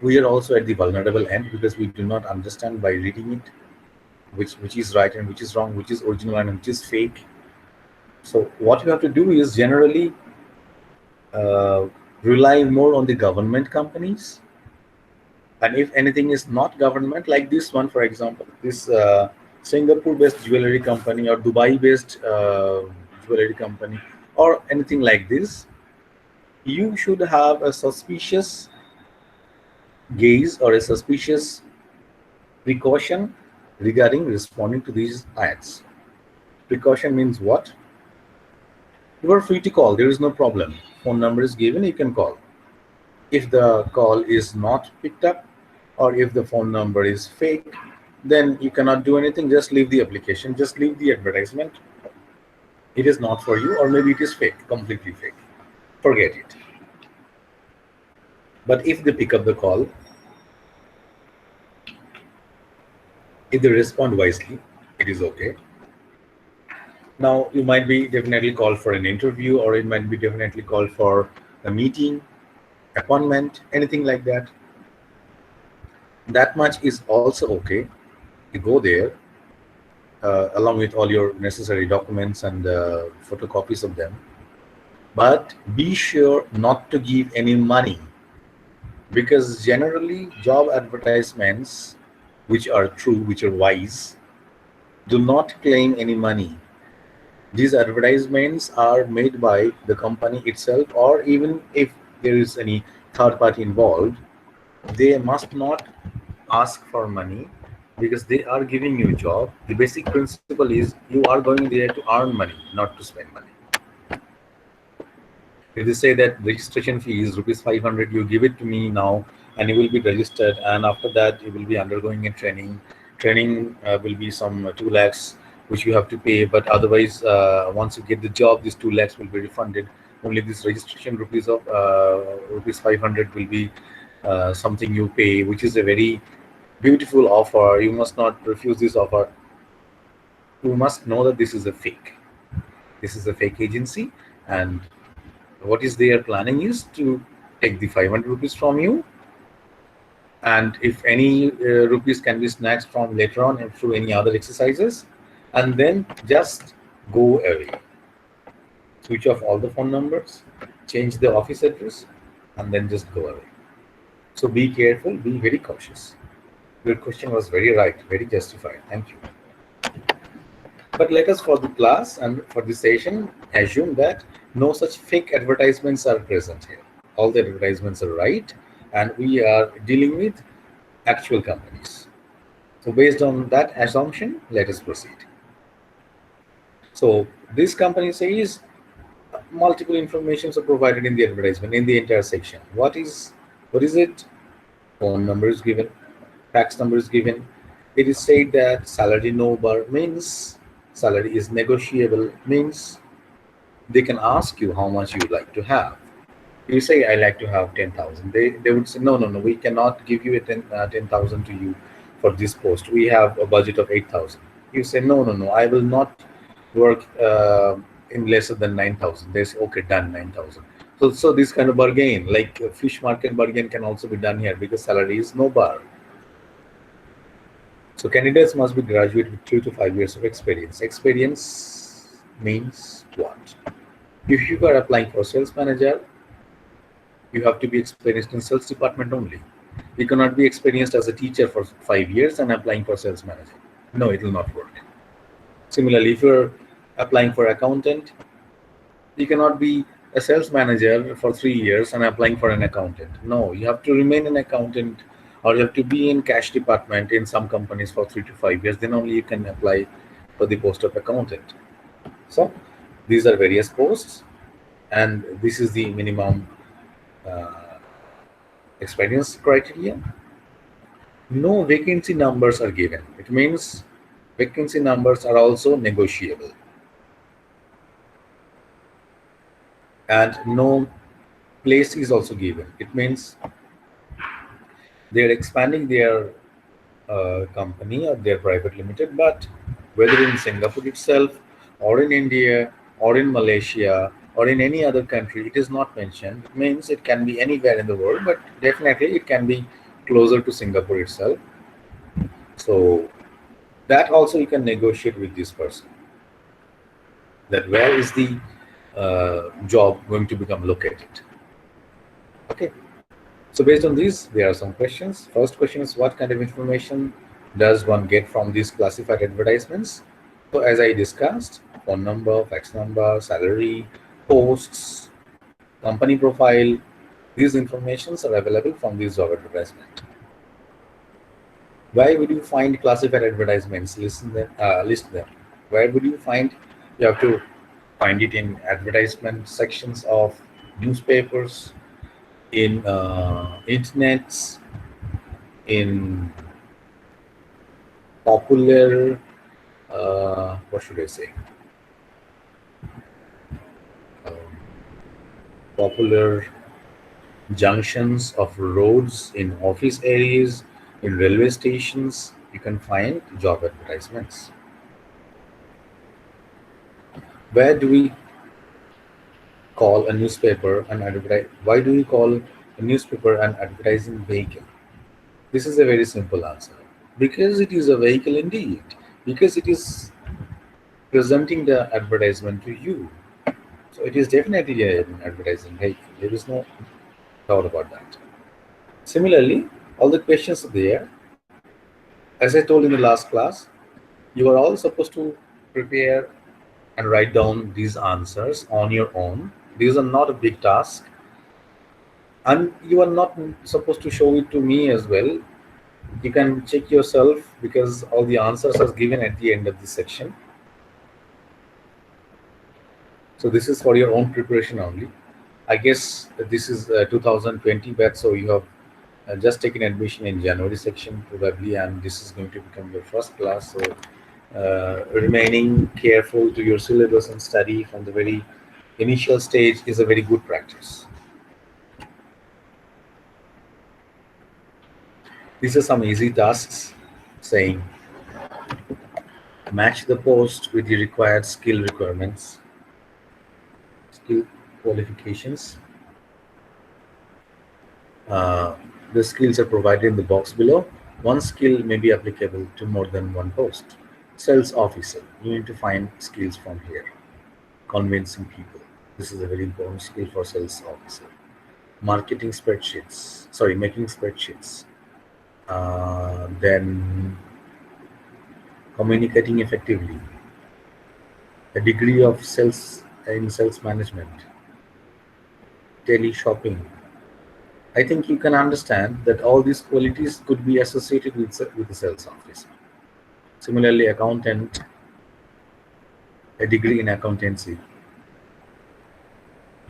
we are also at the vulnerable end because we do not understand by reading it which is right and which is wrong, which is original and which is fake. So what you have to do is generally uh, rely more on the government companies, and if anything is not government, like this one, for example, this Singapore-based jewelry company or Dubai-based jewelry company or anything like this, you should have a suspicious gaze or a suspicious precaution regarding responding to these ads. Precaution means what? You are free to call, there is no problem. Phone number is given, you can call. If the call is not picked up or if the phone number is fake, then you cannot do anything. Just leave the application, just leave the advertisement. It is not for you, or maybe it is fake, completely fake. Forget it. But if they pick up the call, if they respond wisely, it is okay. Now, you might be definitely called for an interview, or it might be definitely called for a meeting, appointment, anything like that. That much is also okay. You go there along with all your necessary documents and photocopies of them. But be sure not to give any money, because generally job advertisements, which are true, which are wise, do not claim any money. These advertisements are made by the company itself, or even if there is any third party involved, they must not ask for money because they are giving you a job. The basic principle is you are going there to earn money, not to spend money. If they say that registration fee is rupees 500, you give it to me now, and you will be registered, and after that you will be undergoing a training. Training will be some 2 lakhs which you have to pay, but otherwise once you get the job, these 2 lakhs will be refunded. Only this registration rupees of rupees 500 will be something you pay, which is a very beautiful offer. You must not refuse this offer. You must know that this is a fake. This is a fake agency, and what is their planning is to take the 500 rupees from you, and if any rupees can be snatched from later on and through any other exercises, and then just go away. Switch off all the phone numbers, change the office address, and then just go away. So be careful, be very cautious. Your question was very right, very justified. Thank you. But let us, for the class and for the session, assume that no such fake advertisements are present here. All the advertisements are right, and we are dealing with actual companies. So based on that assumption, let us proceed. So this company says multiple informations are provided in the advertisement in the entire section. What is it? Phone number is given, fax number is given. It is said that salary no bar means salary is negotiable, means they can ask you how much you would like to have. You say I like to have 10,000. They would say no, we cannot give you a 10,000 to you for this post. We have a budget of 8,000. You say no, I will not work in lesser than 9,000. They say okay, done, 9,000. So this kind of bargain, like a fish market bargain, can also be done here because salary is no bar. So candidates must be graduate with 3 to 5 years of experience. Experience means what? If you are applying for sales manager, you have to be experienced in sales department only. You cannot be experienced as a teacher for 5 years and applying for sales manager. No, it will not work. Similarly, if you're applying for accountant, you cannot be a sales manager for 3 years and applying for an accountant. No, you have to remain an accountant, or you have to be in cash department in some companies for 3 to 5 years. Then only you can apply for the post of accountant. So these are various posts, and this is the minimum experience criteria. No vacancy numbers are given. It means vacancy numbers are also negotiable. And no place is also given. It means they're expanding their company or their private limited, but whether in Singapore itself, or in India, or in Malaysia, or in any other country, it is not mentioned. It means it can be anywhere in the world, but definitely it can be closer to Singapore itself. So that also you can negotiate with this person, that where is the job going to become located. Okay, so based on these, there are some questions. First question is, what kind of information does one get from these classified advertisements? So as I discussed, phone number, fax number, salary, posts, company profile, these informations are available from these job advertisement. Where would you find classified advertisements? List them. Where would you find? You have to find it in advertisement sections of newspapers, in internets, in popular, what should I say? Um, Popular junctions of roads, in office areas, in railway stations. You can find job advertisements. Where do we call a newspaper an advertise? Why do we call a newspaper an advertising vehicle? This is a very simple answer. Because it is a vehicle indeed. Because it is presenting the advertisement to you. So it is definitely an advertising vehicle. There is no doubt about that. Similarly, all the questions are there. As I told in the last class, you are all supposed to prepare and write down these answers on your own. These are not a big task. And you are not supposed to show it to me as well. You can check yourself because all the answers are given at the end of this section. So this is for your own preparation only. I guess this is 2020 batch, so you have just taken admission in January section probably, and this is going to become your first class. So remaining careful to your syllabus and study from the very initial stage is a very good practice. These are some easy tasks, saying match the post with the required skill requirements, skill qualifications. The skills are provided in the box below. One skill may be applicable to more than one post. Sales officer, you need to find skills from here. Convincing people, this is a very important skill for sales officer. Making spreadsheets. Then communicating effectively, a degree of sales in sales management, tele shopping. I think you can understand that all these qualities could be associated with the sales officer. Similarly, accountant, a degree in accountancy.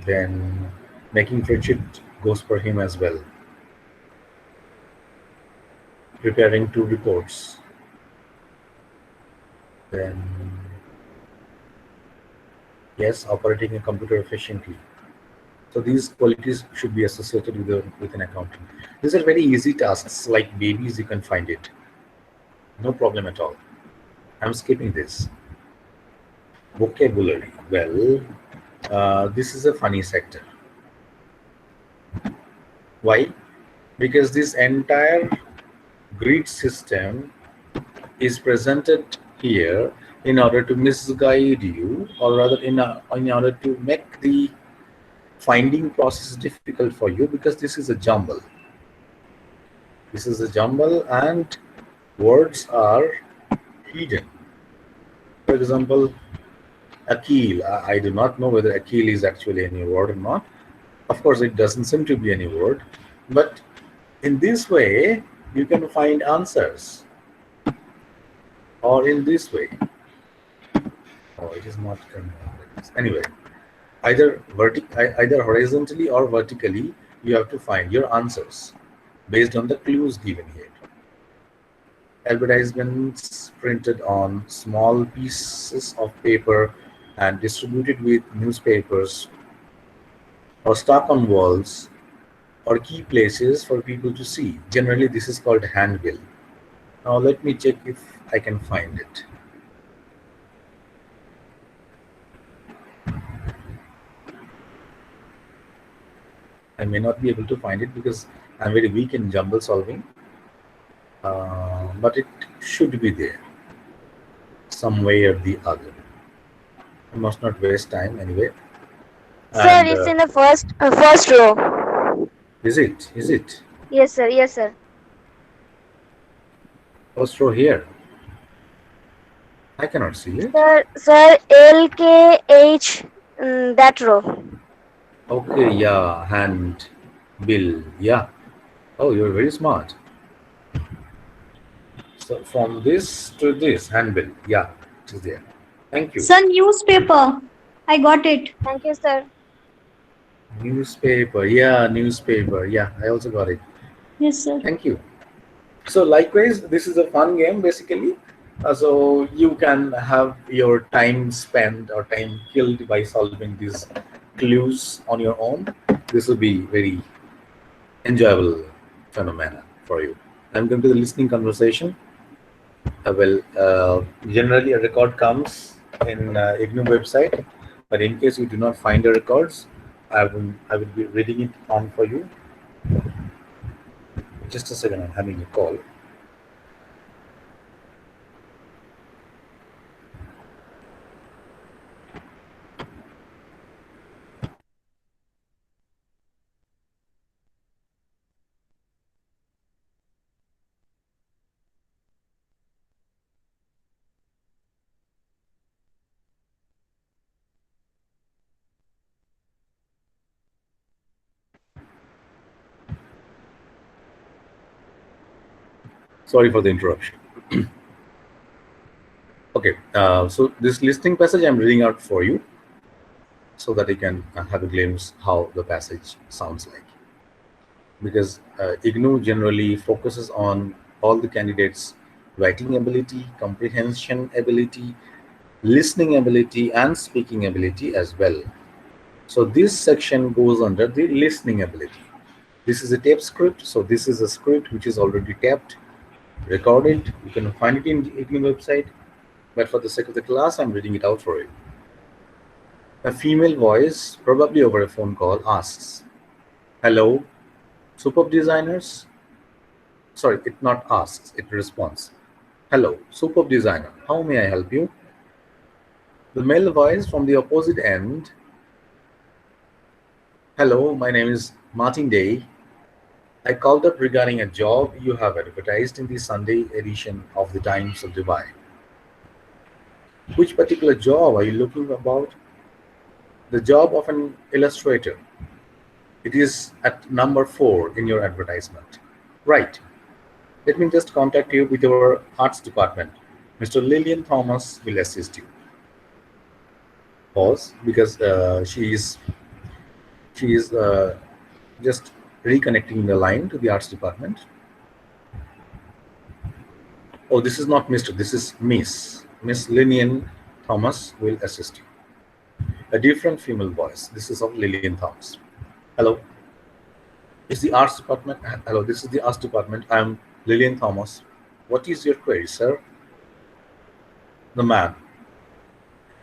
Then making spreadsheet goes for him as well. Preparing two reports. Then yes, operating a computer efficiently. So these qualities should be associated with an accountant. These are very easy tasks, like babies, you can find it. No problem at all. I'm skipping this. Vocabulary. Well, this is a funny sector. Why? Because this entire grid system is presented here in order to misguide you, or rather in order to make the finding process difficult for you, because this is a jumble. This is a jumble and words are hidden. For example, Akil. I do not know whether Akil is actually any word or not. Of course, it doesn't seem to be any word, but in this way, you can find answers. Or in this way. Oh, it is not coming out like this. Anyway, either horizontally or vertically, you have to find your answers based on the clues given here. Advertisements printed on small pieces of paper and distributed with newspapers, or stuck on walls or key places for people to see. Generally, this is called handbill. Now, let me check if I can find it. I may not be able to find it because I'm very weak in jumble solving, but it should be there some way or the other. I must not waste time anyway. Sir, And it's in the first row. is it? Is it? Yes, sir. Yes, sir. First row here. I cannot see it. Sir, LKH, that row. Okay, yeah, hand bill. Yeah. Oh, you're very smart. So from this to this, handbill. Yeah, it is there. Thank you. Sir, newspaper. I got it. Thank you, sir. Newspaper. Yeah, newspaper. Yeah, I also got it. Yes, sir. Thank you. So likewise, this is a fun game basically. So you can have your time spent or time killed by solving these clues on your own. This will be very enjoyable phenomena for you. I'm going to the listening conversation. Generally a record comes in IGNOU website, but in case you do not find the records, I will be reading it on for you. Just a second, I'm having a call. Sorry for the interruption. Okay, so this listening passage I'm reading out for you so that you can have a glimpse how the passage sounds like. Because IGNOU generally focuses on all the candidates' writing ability, comprehension ability, listening ability, and speaking ability as well. So this section goes under the listening ability. This is a tape script, so this is a script which is already taped, recorded. You can find it in the IGNOU website, but for the sake of the class, I'm reading it out for you. A female voice, probably over a phone call, asks, "Hello, superb designers?" Sorry, it not asks, it responds. "Hello, superb designer, how may I help you?" The male voice from the opposite end, "Hello, my name is Martin Day. I called up regarding a job you have advertised in the Sunday edition of the Times of Dubai. Which particular job are you looking about?" "The job of an illustrator. It is at number 4 in your advertisement." "Right. Let me just contact you with our arts department. Mr. Lillian Thomas will assist you." pause because she is just reconnecting the line to the arts department. Oh, this is not Mr. This is Miss Lillian Thomas will assist you. A different female voice. This is of Lillian Thomas. Hello, is the arts department? Hello, this is the arts department. I'm Lillian Thomas. What is your query, sir? The man.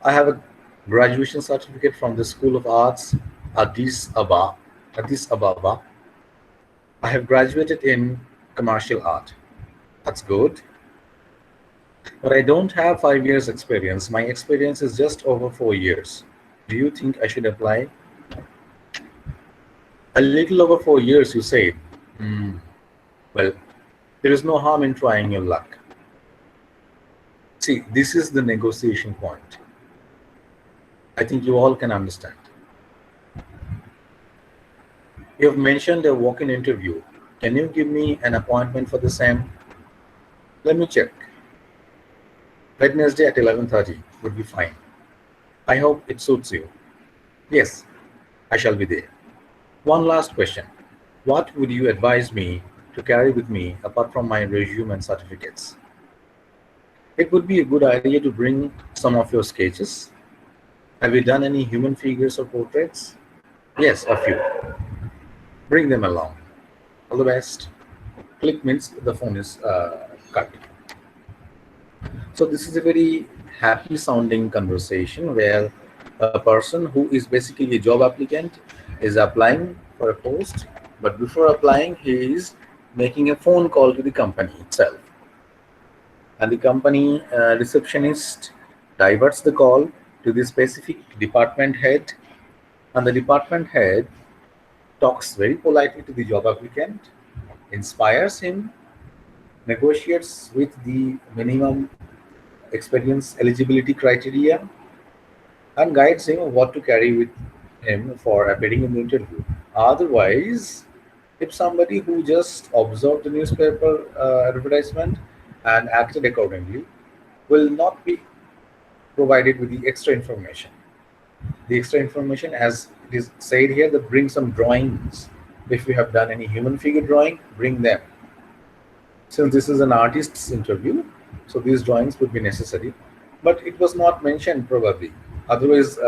I have a graduation certificate from the School of Arts, Addis Ababa. Addis Ababa. I have graduated in commercial art. That's good. But I don't have 5 years experience. My experience is just over 4 years. Do you think I should apply? A little over 4 years, you say. Hmm. Well, there is no harm in trying your luck. See, this is the negotiation point. I think you all can understand. You have mentioned a walk-in interview. Can you give me an appointment for the same? Let me check. Wednesday at 11:30 would be fine. I hope it suits you. Yes, I shall be there. One last question. What would you advise me to carry with me apart from my resume and certificates? It would be a good idea to bring some of your sketches. Have you done any human figures or portraits? Yes, a few. Bring them along. All the best. Click means the phone is cut. So this is a very happy sounding conversation where a person who is basically a job applicant is applying for a post, but before applying, he is making a phone call to the company itself. And the company receptionist diverts the call to the specific department head, and the department head talks very politely to the job applicant, inspires him, negotiates with the minimum experience eligibility criteria, and guides him what to carry with him for appearing in the interview. Otherwise, if somebody who just observed the newspaper advertisement and acted accordingly will not be provided with the extra information. The extra information, as it is said here, that bring some drawings. If you have done any human figure drawing, bring them. Since this is an artist's interview, so these drawings would be necessary. But it was not mentioned probably. Otherwise,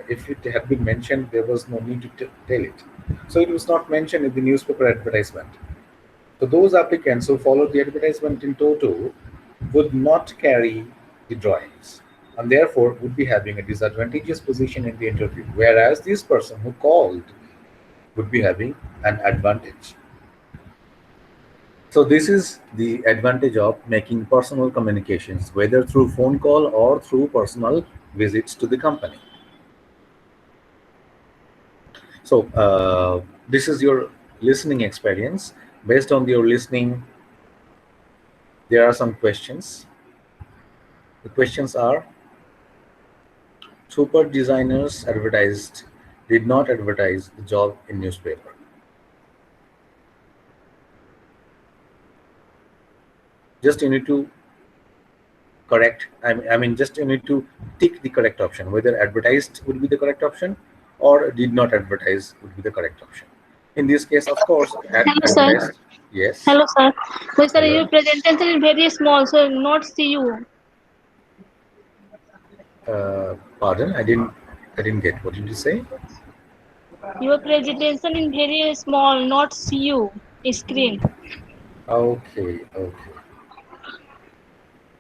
if it had been mentioned, there was no need to tell it. So it was not mentioned in the newspaper advertisement. So those applicants who followed the advertisement in toto would not carry the drawings, and therefore would be having a disadvantageous position in the interview, whereas this person who called would be having an advantage. So this is the advantage of making personal communications, whether through phone call or through personal visits to the company. So this is your listening experience. Based on your listening, there are some questions. The questions are: super designers did not advertise the job in newspaper. Just you need to correct. I mean, just you need to tick the correct option. Whether advertised would be the correct option, or did not advertise would be the correct option. In this case, of course, Hello, sir. advertised. Yes. Hello, sir. But sir, Hello. your presentation is very small, so not see you. Pardon, I didn't get. What did you say? Your presentation is very small, not see you. Screen. Okay, okay.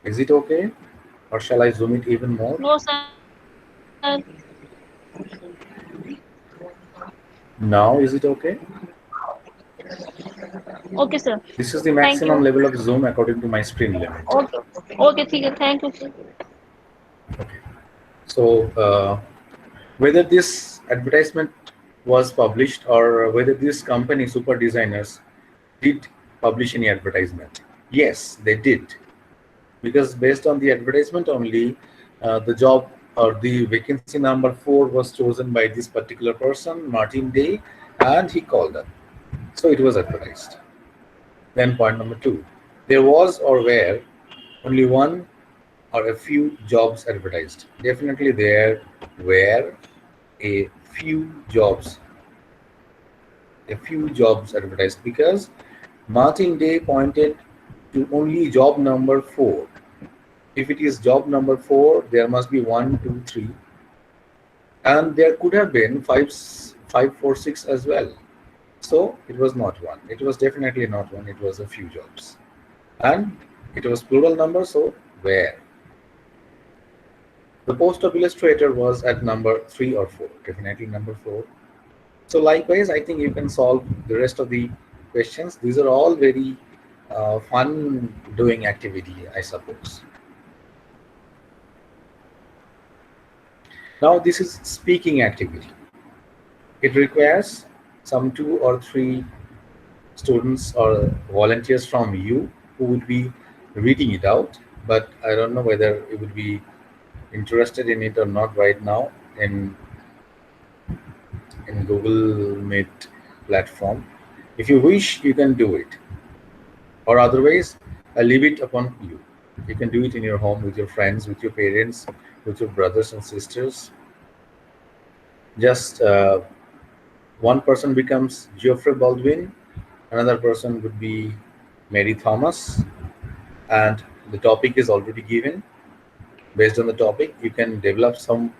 Is it okay, or shall I zoom it even more? No, sir. Now, is it okay? Okay, sir. This is the Thank maximum you. level of zoom according to my screen limit. Okay. Okay, ठीक है. Thank you, sir. Okay. So, whether this advertisement was published or whether this company, Super Designers, did publish any advertisement. Yes, they did. Because based on the advertisement only, the job or the vacancy number 4 was chosen by this particular person, Martin Day, and he called up. So it was advertised. Then point number 2, there was or were only one or a few jobs advertised? Definitely there were a few jobs, advertised, because Martin Day pointed to only job number 4. If it is job number 4, there must be 1, 2, 3, and there could have been 5, 4, 6 as well. So it was not one. It was definitely not one. It was a few jobs, and it was plural number. So where? The post of illustrator was at number 3 or 4. Definitely number 4. So likewise, I think you can solve the rest of the questions. These are all very fun doing activity, I suppose. Now this is speaking activity. It requires some 2 or 3 students or volunteers from you who would be reading it out, but I don't know whether you would be interested in it or not right now in Google Meet platform. If you wish, you can do it, or otherwise I leave it upon you. You can do it in your home with your friends, with your parents, with your brothers and sisters. Just one person becomes Geoffrey Baldwin, another person would be Mary Thomas, and the topic is already given. Based on the topic, you can develop some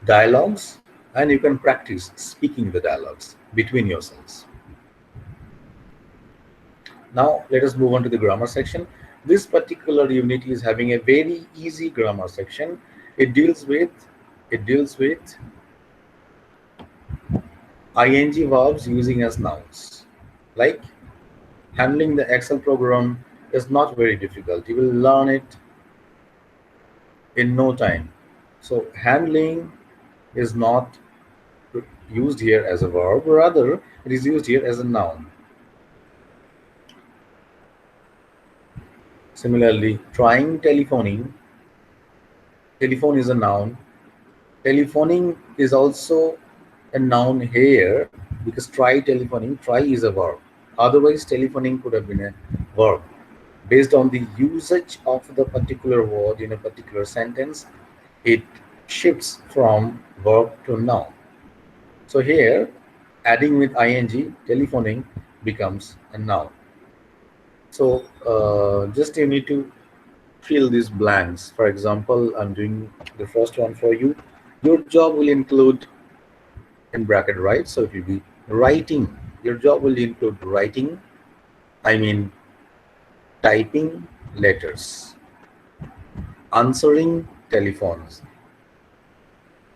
dialogues and you can practice speaking the dialogues between yourselves. Now let us move on to the grammar section. This particular unit is having a very easy grammar section. It deals with ing verbs using as nouns. Like handling the Excel program is not very difficult. You will learn it in no time. So handling is not used here as a verb, rather it is used here as a noun. Similarly, trying telephoning, telephone is a noun. Telephoning is also a noun here because try telephoning, try is a verb. Otherwise, telephoning could have been a verb. Based on the usage of the particular word in a particular sentence, it shifts from verb to noun. So here, adding with ing, telephoning becomes a noun. So just you need to fill these blanks. For example, I'm doing the first one for you. Your job will include, in bracket, right? So it will be writing. Your job will include writing, I mean typing letters, answering telephones,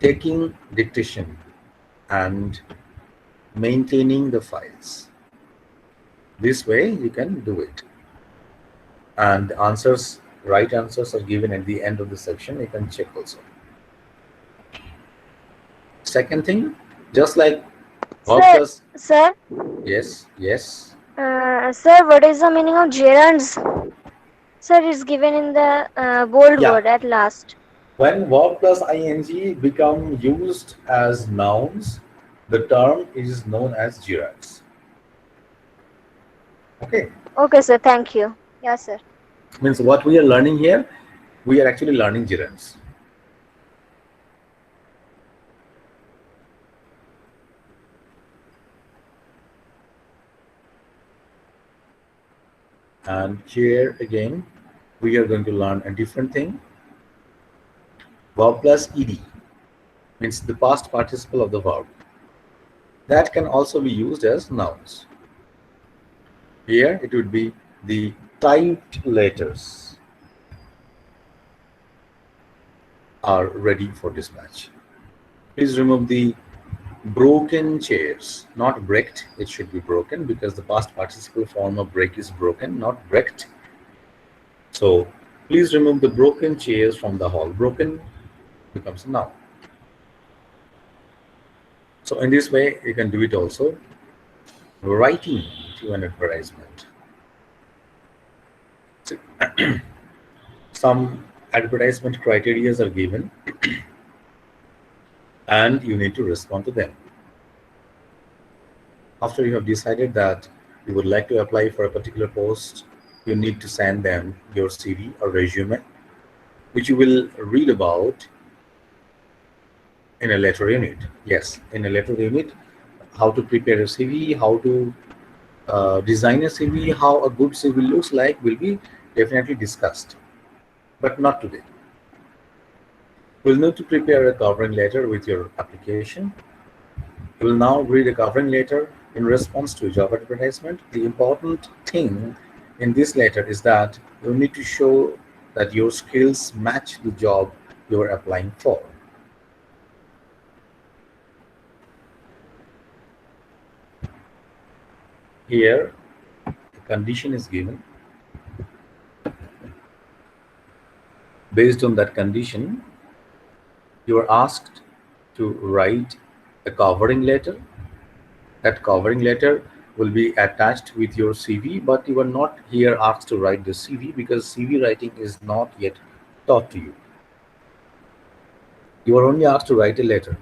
taking dictation, and maintaining the files. This way you can do it. And the answers, right answers are given at the end of the section. You can check also. Second thing, just like verb Sir, plus, sir, yes, yes. sir, what is the meaning of gerunds? Sir, it's given in the bold Yeah, word at last. when verb plus ing become used as nouns, the term is known as gerunds. Okay, Okay, sir, thank you. Yes, sir. means what we are learning here, we are actually learning gerunds. And here again, we are going to learn a different thing. Verb plus ed means the past participle of the verb. That can also be used as nouns. Here it would be the typed letters are ready for dispatch. Please remove the broken chairs, not breaked. It should be broken because the past participle form of break is broken, not breaked. So please remove the broken chairs from the hall. Broken becomes a noun. So in this way, you can do it also. Writing to an advertisement. So, some advertisement criteria are given and you need to respond to them. After you have decided that you would like to apply for a particular post, you need to send them your CV or resume. which you will read about in a later unit. Yes, in a later unit, how to prepare a CV, how to design a CV, how a good CV looks like will be definitely discussed, but not today. We'll need to prepare a covering letter with your application. You will now read a covering letter in response to a job advertisement. The important thing in this letter is that you need to show that your skills match the job you are applying for. Here, a condition is given. Based on that condition, you are asked to write a covering letter. That covering letter will be attached with your CV, but you are not here asked to write the CV because CV writing is not yet taught to you. You are only asked to write a letter,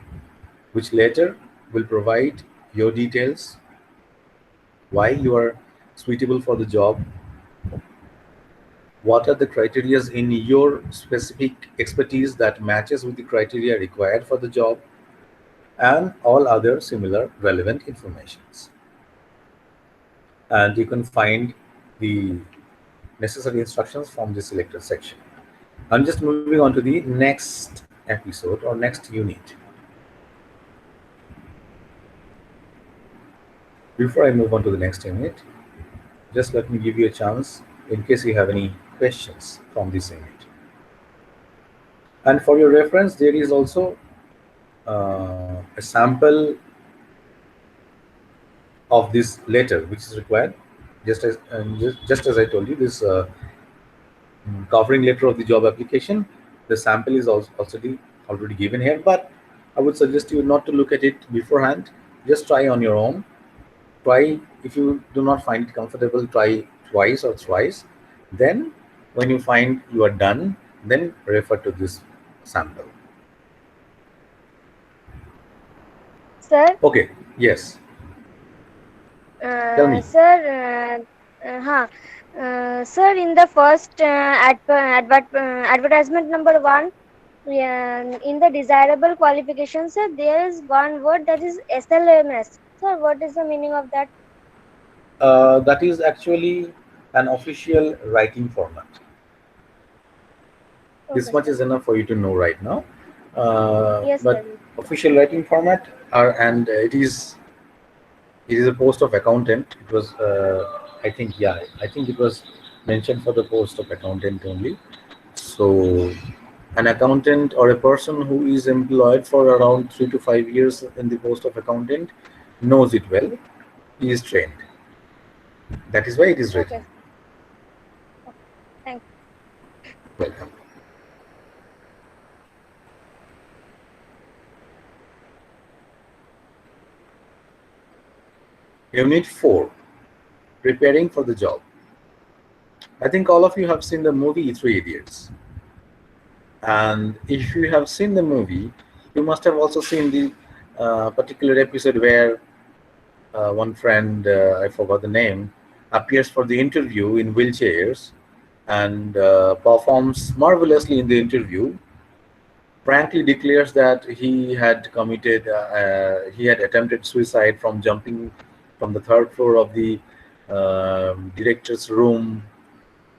which letter will provide your details, why you are suitable for the job, what are the criteria in your specific expertise that matches with the criteria required for the job, and all other similar relevant informations. And you can find the necessary instructions from the selected section. I'm just moving on to the next episode or next unit. Before I move on to the next unit, just let me give you a chance in case you have any questions from this unit. And for your reference, there is also a sample of this letter which is required. Just as I told you, this covering letter of the job application, the sample is already given here, but I would suggest you not to look at it beforehand. Just try on your own. Try, if you do not find it comfortable, try twice or thrice. Then when you find you are done, then refer to this sample. Sir, Okay, yes, tell me. sir, in the first advertisement number 1, in the desirable qualifications, sir, there is one word that is SLMS. Sir, what is the meaning of that? That is actually an official writing format. This Okay, much sir. is enough for you to know right now. Yes, But sir. official writing format are, and it is a post of accountant. It was I think, yeah, I think it was mentioned for the post of accountant only. So an accountant or a person who is employed for around 3 to 5 years in the post of accountant knows it well. He is trained. That is why it is written. Okay. Okay. Thank Welcome. Unit 4, preparing for the job. I think all of you have seen the movie Three Idiots. And if you have seen the movie, you must have also seen the particular episode where one friend, I forgot the name, appears for the interview in wheelchairs and performs marvelously in the interview, frankly declares that he had attempted suicide from jumping from the third floor of the director's room,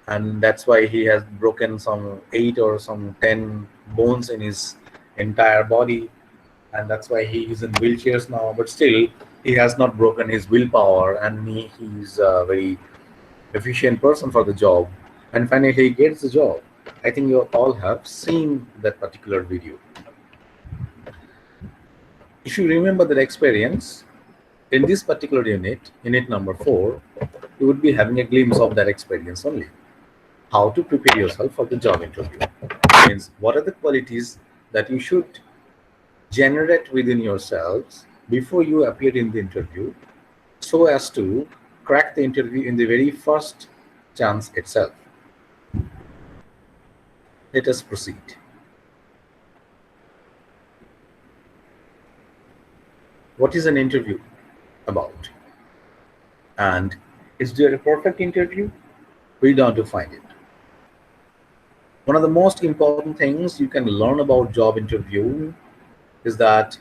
and that's why he has broken some 8 or some 10 bones in his entire body, and that's why he is in wheelchairs now. But still, he has not broken his willpower, and he's a very efficient person for the job. And finally, he gets the job. I think you all have seen that particular video. If you remember that experience, in this particular unit, unit number 4, you would be having a glimpse of that experience only. How to prepare yourself for the job interview. Means what are the qualities that you should generate within yourselves before you appear in the interview so as to crack the interview in the very first chance itself. Let us proceed. What is an interview about? And is there a perfect interview? Read on to find it. One of the most important things you can learn about job interview is that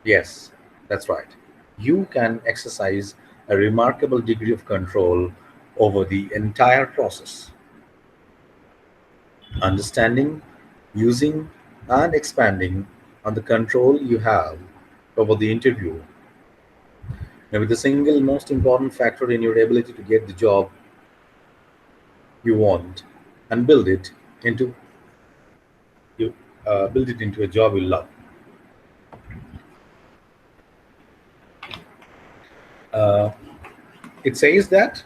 yes, that's right, you can exercise a remarkable degree of control over the entire process, understanding, using, and expanding on the control you have over the interview. Maybe the single most important factor in your ability to get the job you want and into you build it into a job you love. Uh, it says that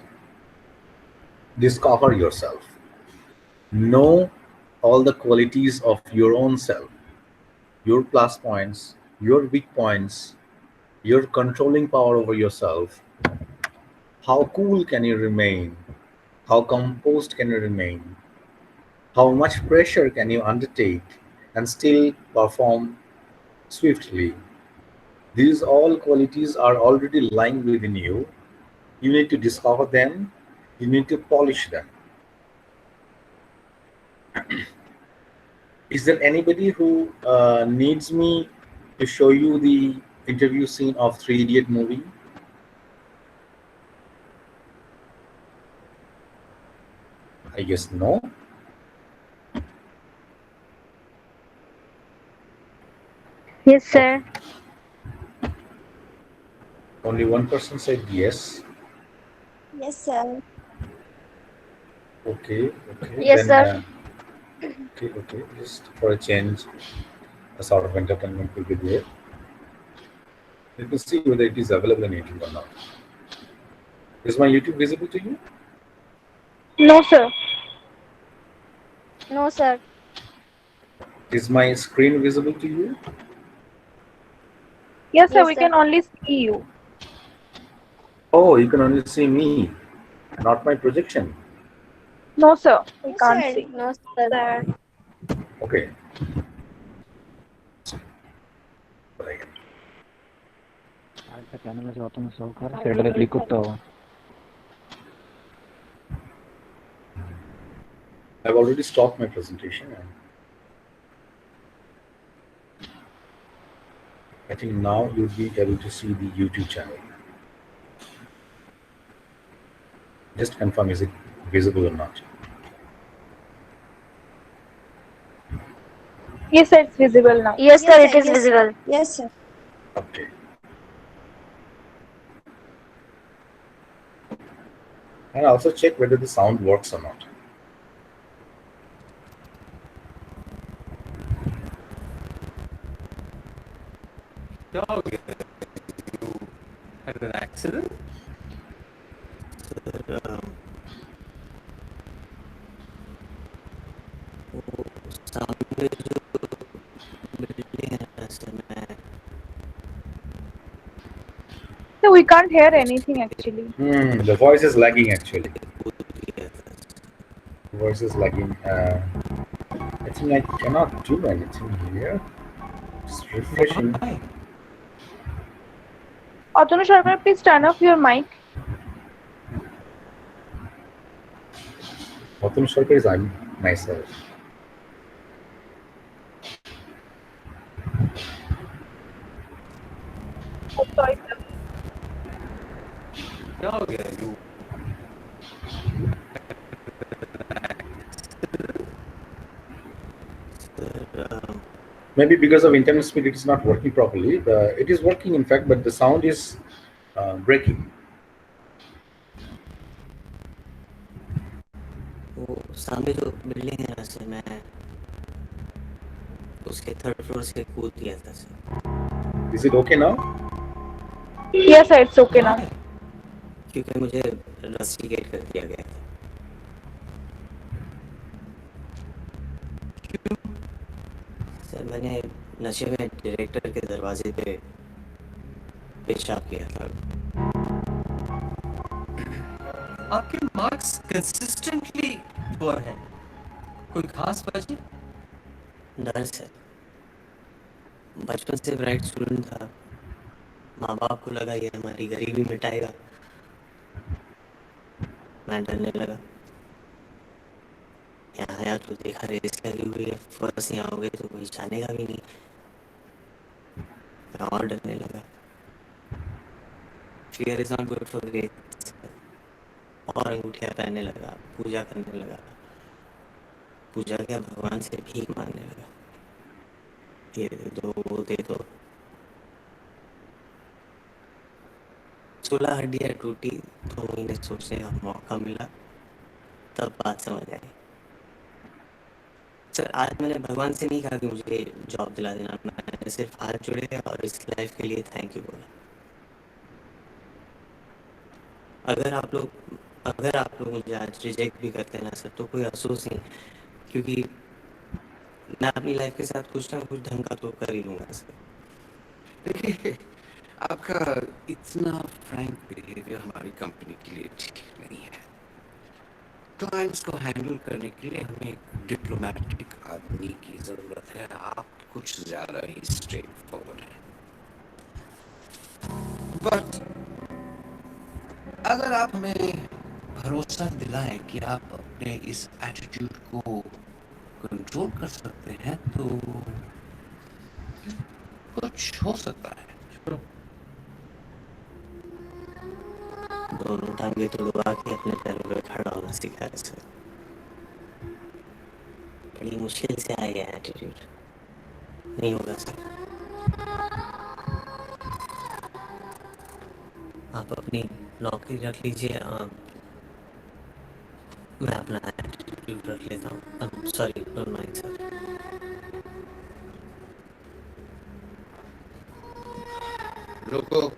discover yourself, know all the qualities of your own self, your plus points, your weak points, your controlling power over yourself. How cool can you remain? How composed can you remain? How much pressure can you undertake and still perform swiftly? These all qualities are already lying within you. You need to discover them, you need to polish them. Is there anybody who needs me to show you the interview scene of Three Idiot movie? I guess no. Yes, Okay. sir. Only one person said yes. Yes, sir. Okay, okay. Yes, Then, sir. okay, okay. Just for a change, a sort of entertainment will be there. You can see whether it is available in YouTube or not. Is my YouTube visible to you? No, sir. No, sir. Is my screen visible to you? Yes, sir. Yes, We sir. can only see you. Oh, you can only see me, not my projection. No, sir. We No, can't sir. see. No, sir. Okay. Right. I've already stopped my presentation. And I think now you'll be able to see the YouTube channel. Just confirm is it visible or not. Yes, sir. It's visible now. Yes, sir. It is visible. Yes, sir. Okay. And also check whether the sound works or not. Had an accident? So we can't hear anything actually. The voice is lagging actually. The voice is lagging. I think I cannot do anything here. Just refreshing. Why? Atanu Sharkar, please turn off your mic. Autumn Sharkar is I'm myself. Oh, sorry, sir. क्या हो गया? You Maybe because of internet speed, it is not working properly. It is working, in fact, but the sound is breaking. वो सामने जो building है ना sir, मैं उसके थर्ड फ्लोर से कूद गया था sir, Is it okay now? Yes, sir. It's okay now. why? क्योंकि मुझे रस्टिकेट कर दिया गया था। सर मैंने नशे में डायरेक्टर के दरवाजे पे पेशाब किया था। आपके मार्क्स कंसिस्टेंटली पुअर हैं। कोई खास वजह? डर सर, बचपन से ब्राइट स्टूडेंट था, माँ बाप को लगा ये हमारी गरीबी मिटाएगा, मैं डरने लगा। यहाँ आया तो देखा रेस लगी हुई है, फर्स्ट यहाँ हो गए तो कोई जानेगा भी नहीं, मैं और डरने लगा। Fear is not good for grace. और अंगूठियाँ पहनने लगा, पूजा करने लगा, पूजा क्या भगवान से भीख मांगने लगा, ये दे दो वो दे दो। 16 हड्डियाँ टूटी, 2 महीने सोचने का मौका मिला, तब बात समझ आई। सर आज मैंने भगवान से नहीं कहा कि मुझे जॉब दिला देना, मैंने सिर्फ हाथ जोड़े और इस लाइफ के लिए थैंक यू बोला। अगर आप लोग मुझे आज रिजेक्ट भी करते हैं ना सर, तो कोई अफसोस नहीं, क्योंकि मैं अपनी लाइफ के साथ कुछ ना कुछ ढंग का तो कर ही लूँगा सर। देखिए, आपका इतना फ्रैंक बिहेवियर हमारी कंपनी के लिए ठीक नहीं है। क्लाइंट्स को हैंडल करने के लिए हमें एक डिप्लोमेटिक आदमी की जरूरत है। आप कुछ ज्यादा ही स्ट्रेट फॉरवर्ड हैं। बट अगर आप हमें भरोसा दिलाएं कि आप अपने इस एटीट्यूड को कंट्रोल कर सकते हैं, तो कुछ हो सकता है। दोनों टांगे तुड़वा के अपने पैरों पे खड़ा होना सीखा है सर। बड़ी मुश्किल से आ गया एटीट्यूड, नहीं होगा सर। आप अपनी नौकरी रख लीजिए, मैं अपना एटीट्यूड रख लेता हूँ। Sorry, don't mind sir. लोगों,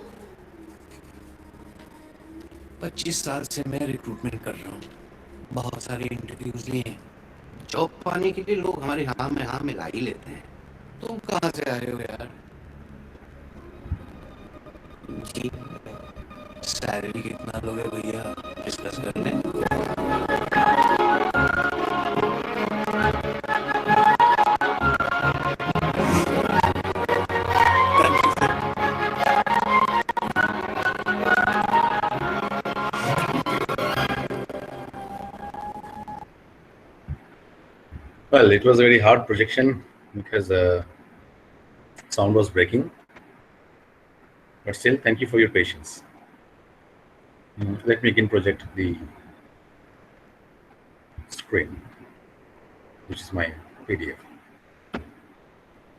25 साल से मैं रिक्रूटमेंट कर रहा हूँ, बहुत सारे इंटरव्यूज लिए। जॉब पाने के लिए लोग हमारे हाँ में हाँ मिला ही लेते हैं। तुम कहाँ से आए हो यार? जी, सैलरी कितना लोगे भैया, डिस्कस कर लें। Well, it was a very hard projection because sound was breaking. But still, thank you for your patience. Let me again project the screen, which is my PDF.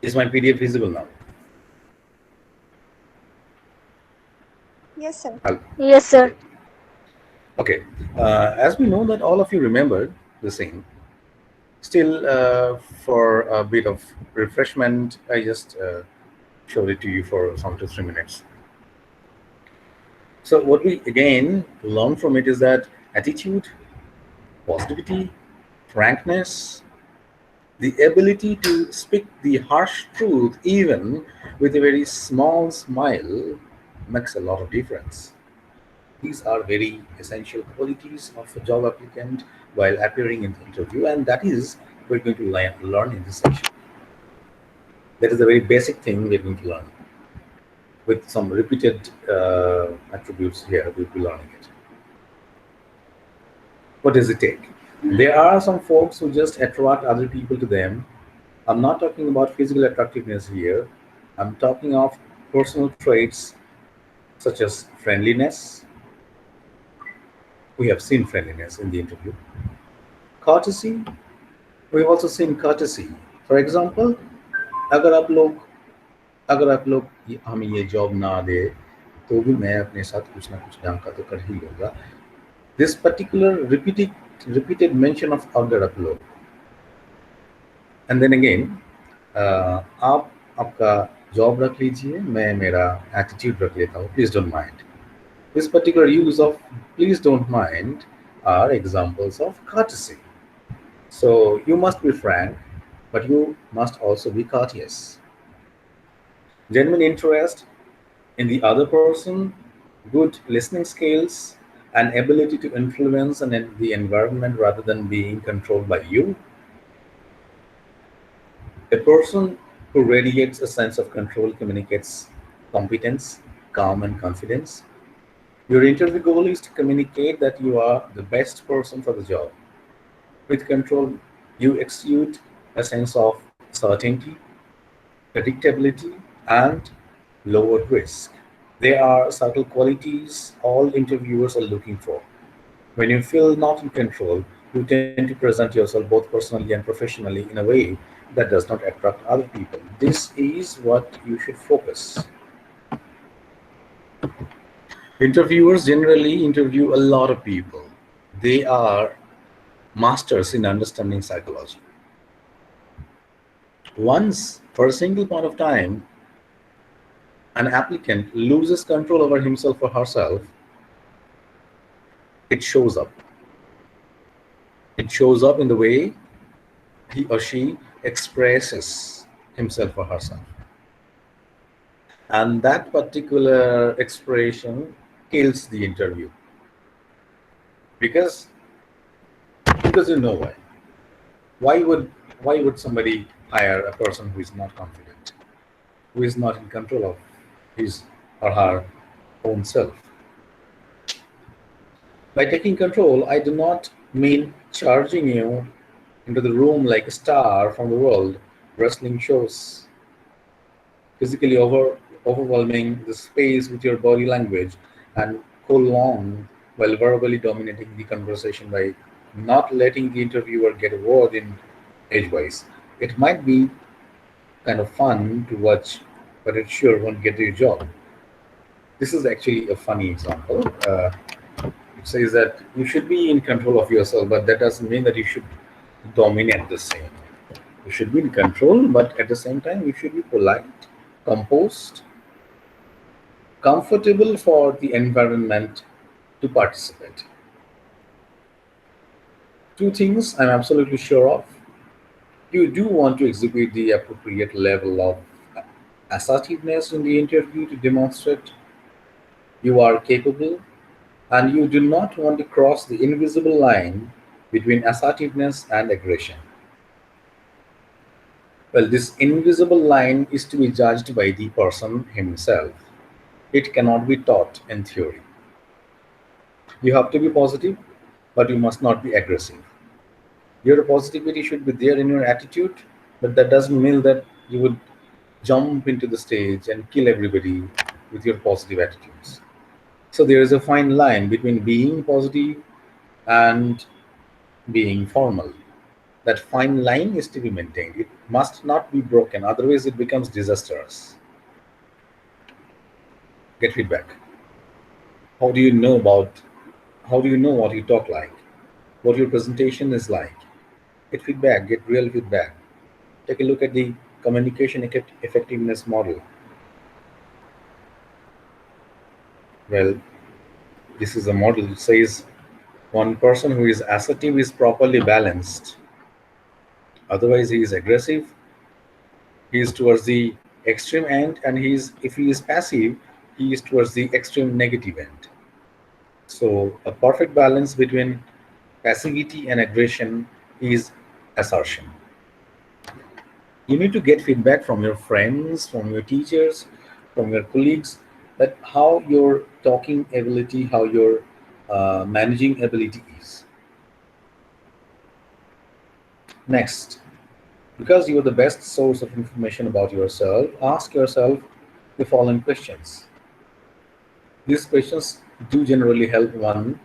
Is my PDF visible now? Yes, sir. Yes, sir. Okay. As we know that all of you remembered the same, still for a bit of refreshment, I just showed it to you for some 2-3 minutes. So what we again learn from it is that attitude, positivity, frankness, the ability to speak the harsh truth even with a very small smile makes a lot of difference. These are very essential qualities of a job applicant while appearing in the interview, and that is we're going to learn in this section. That is the very basic thing we're going to learn. With some repeated attributes here, we'll be learning it. What does it take? There are some folks who just attract other people to them. I'm not talking about physical attractiveness here. I'm talking of personal traits such as friendliness. We have seen friendliness in the interview. Courtesy. We've also seen courtesy. For example, अगर आप लोग हमें ये job ना दे तो भी मैं अपने साथ कुछ ना कुछ ढंग का तो कर ही लूँगा. This particular repeated mention of अगर आप लोग, and then again आप आपका जॉब रख लीजिए, मैं मेरा एटीट्यूड रख लेता हूँ, please don't mind. This particular use of please don't mind are examples of courtesy. So you must be frank, but you must also be courteous. Genuine interest in the other person, good listening skills, and ability to influence the environment rather than being controlled by you. A person who radiates a sense of control communicates competence, calm, and confidence. Your interview goal is to communicate that you are the best person for the job. With control, You exude a sense of certainty, predictability, and lower risk. They are subtle qualities all interviewers are looking for. When you feel not in control, you tend to present yourself both personally and professionally in a way that does not attract other people. This is what you should focus. Interviewers generally interview a lot of people. They are masters in understanding psychology. Once, for a single point of time, an applicant loses control over himself or herself, it shows up. It shows up in the way he or she expresses himself or herself. And that particular expression kills the interview because you know why. Why would somebody hire a person who is not confident, who is not in control of his or her own self? By taking control, I do not mean charging you into the room like a star from the world, wrestling shows, physically overwhelming the space with your body language, and prolong while verbally dominating the conversation by not letting the interviewer get a word in edgewise. It might be kind of fun to watch, but it sure won't get you a job. This is actually a funny example. It says that you should be in control of yourself, but that doesn't mean that you should dominate the same. You should be in control, but at the same time, you should be polite, composed, comfortable for the environment to participate. Two things I'm absolutely sure of. You do want to exhibit the appropriate level of assertiveness in the interview to demonstrate you are capable, and you do not want to cross the invisible line between assertiveness and aggression. Well, this invisible line is to be judged by the person himself. It cannot be taught in theory. You have to be positive, but you must not be aggressive. Your positivity should be there in your attitude, but that doesn't mean that you would jump into the stage and kill everybody with your positive attitudes. So there is a fine line between being positive and being formal. That fine line is to be maintained. It must not be broken, otherwise it becomes disastrous. Get feedback. How do you know about how do you know what you talk like? What your presentation is like? Get feedback, get real feedback. Take a look at the communication effectiveness model. Well, this is a model that says one person who is assertive is properly balanced. Otherwise, he is aggressive, he is towards the extreme end, and if he is passive, he is towards the extreme negative end. So, a perfect balance between passivity and aggression is assertion. You need to get feedback from your friends, from your teachers, from your colleagues, that how your talking ability, how your managing ability is. Next, because you are the best source of information about yourself, ask yourself the following questions. These questions do generally help one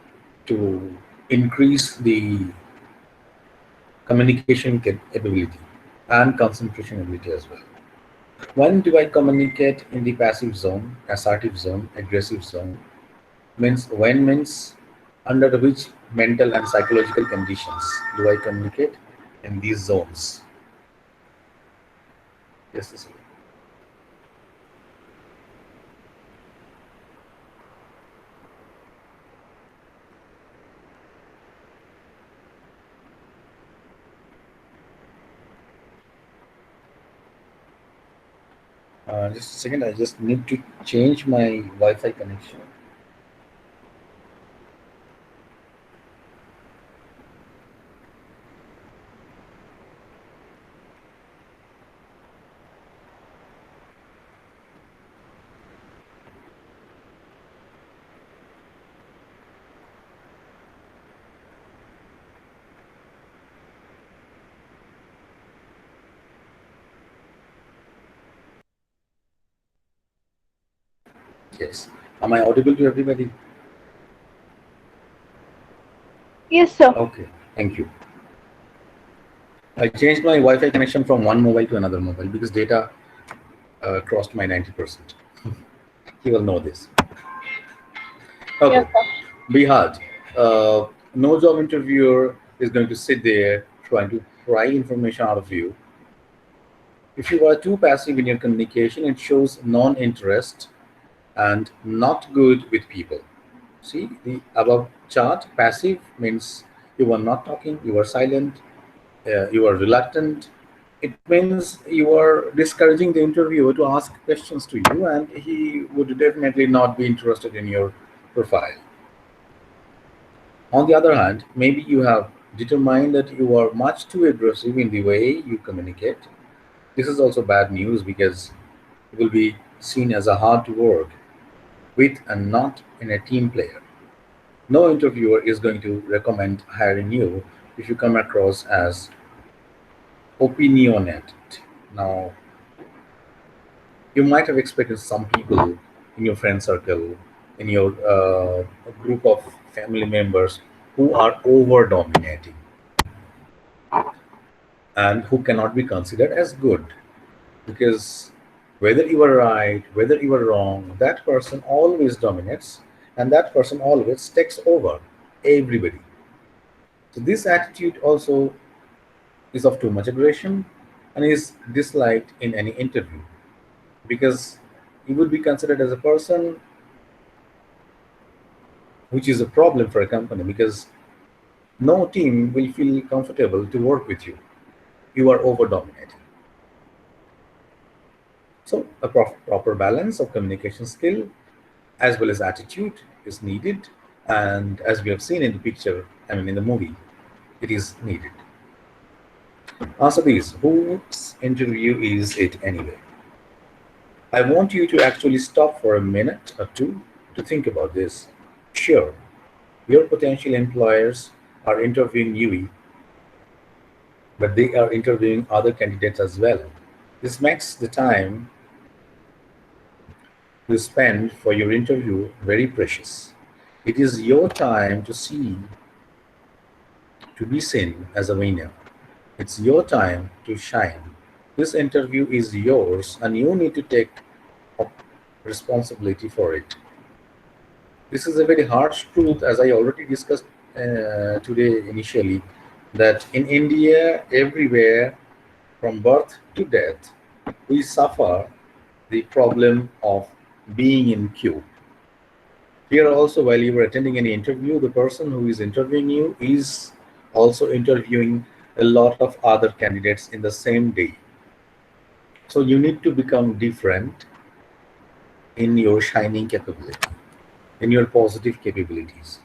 to increase the communication ability and concentration ability as well. When do I communicate in the passive zone, assertive zone, aggressive zone? Means under which mental and psychological conditions do I communicate in these zones? Yes, this is. Just a second, I just need to change my Wi-Fi connection. Yes. Am I audible to everybody? Yes, sir. Okay. Thank you. I changed my Wi-Fi connection from one mobile to another mobile because data crossed my 90%. You will know this. Yes, Okay. sir. Be hard. No job interviewer is going to sit there trying to pry information out of you. If you are too passive in your communication, it shows non-interest and not good with people. See the above chart. Passive means you are not talking, you are silent, you are reluctant. It means you are discouraging the interviewer to ask questions to you, and he would definitely not be interested in your profile. On the other hand, maybe you have determined that you are much too aggressive in the way you communicate. This is also bad news because you will be seen as a hard to work with and not in a team player. No interviewer is going to recommend hiring you if you come across as opinionated. Now, you might have expected some people in your friend circle, in your group of family members who are over dominating and who cannot be considered as good, because whether you are right, whether you are wrong, that person always dominates and that person always takes over everybody. So this attitude also is of too much aggression and is disliked in any interview, because you would be considered as a person which is a problem for a company, because no team will feel comfortable to work with you. You are over dominating. So a proper balance of communication skill as well as attitude is needed, and as we have seen in the picture, I mean in the movie, it is needed. Answer these. Whose interview is it anyway? I want you to actually stop for a minute or two to think about this. Sure, your potential employers are interviewing you, but they are interviewing other candidates as well. This makes the time you spend for your interview very precious. It is your time to be seen as a winner. It's your time to shine. This interview is yours and you need to take up responsibility for it. This is a very harsh truth, as I already discussed today initially, that in India, everywhere from birth to death, we suffer the problem of being in queue. Here also, while you are attending any interview, the person who is interviewing you is also interviewing a lot of other candidates in the same day. So you need to become different in your shining capability, in your positive capabilities.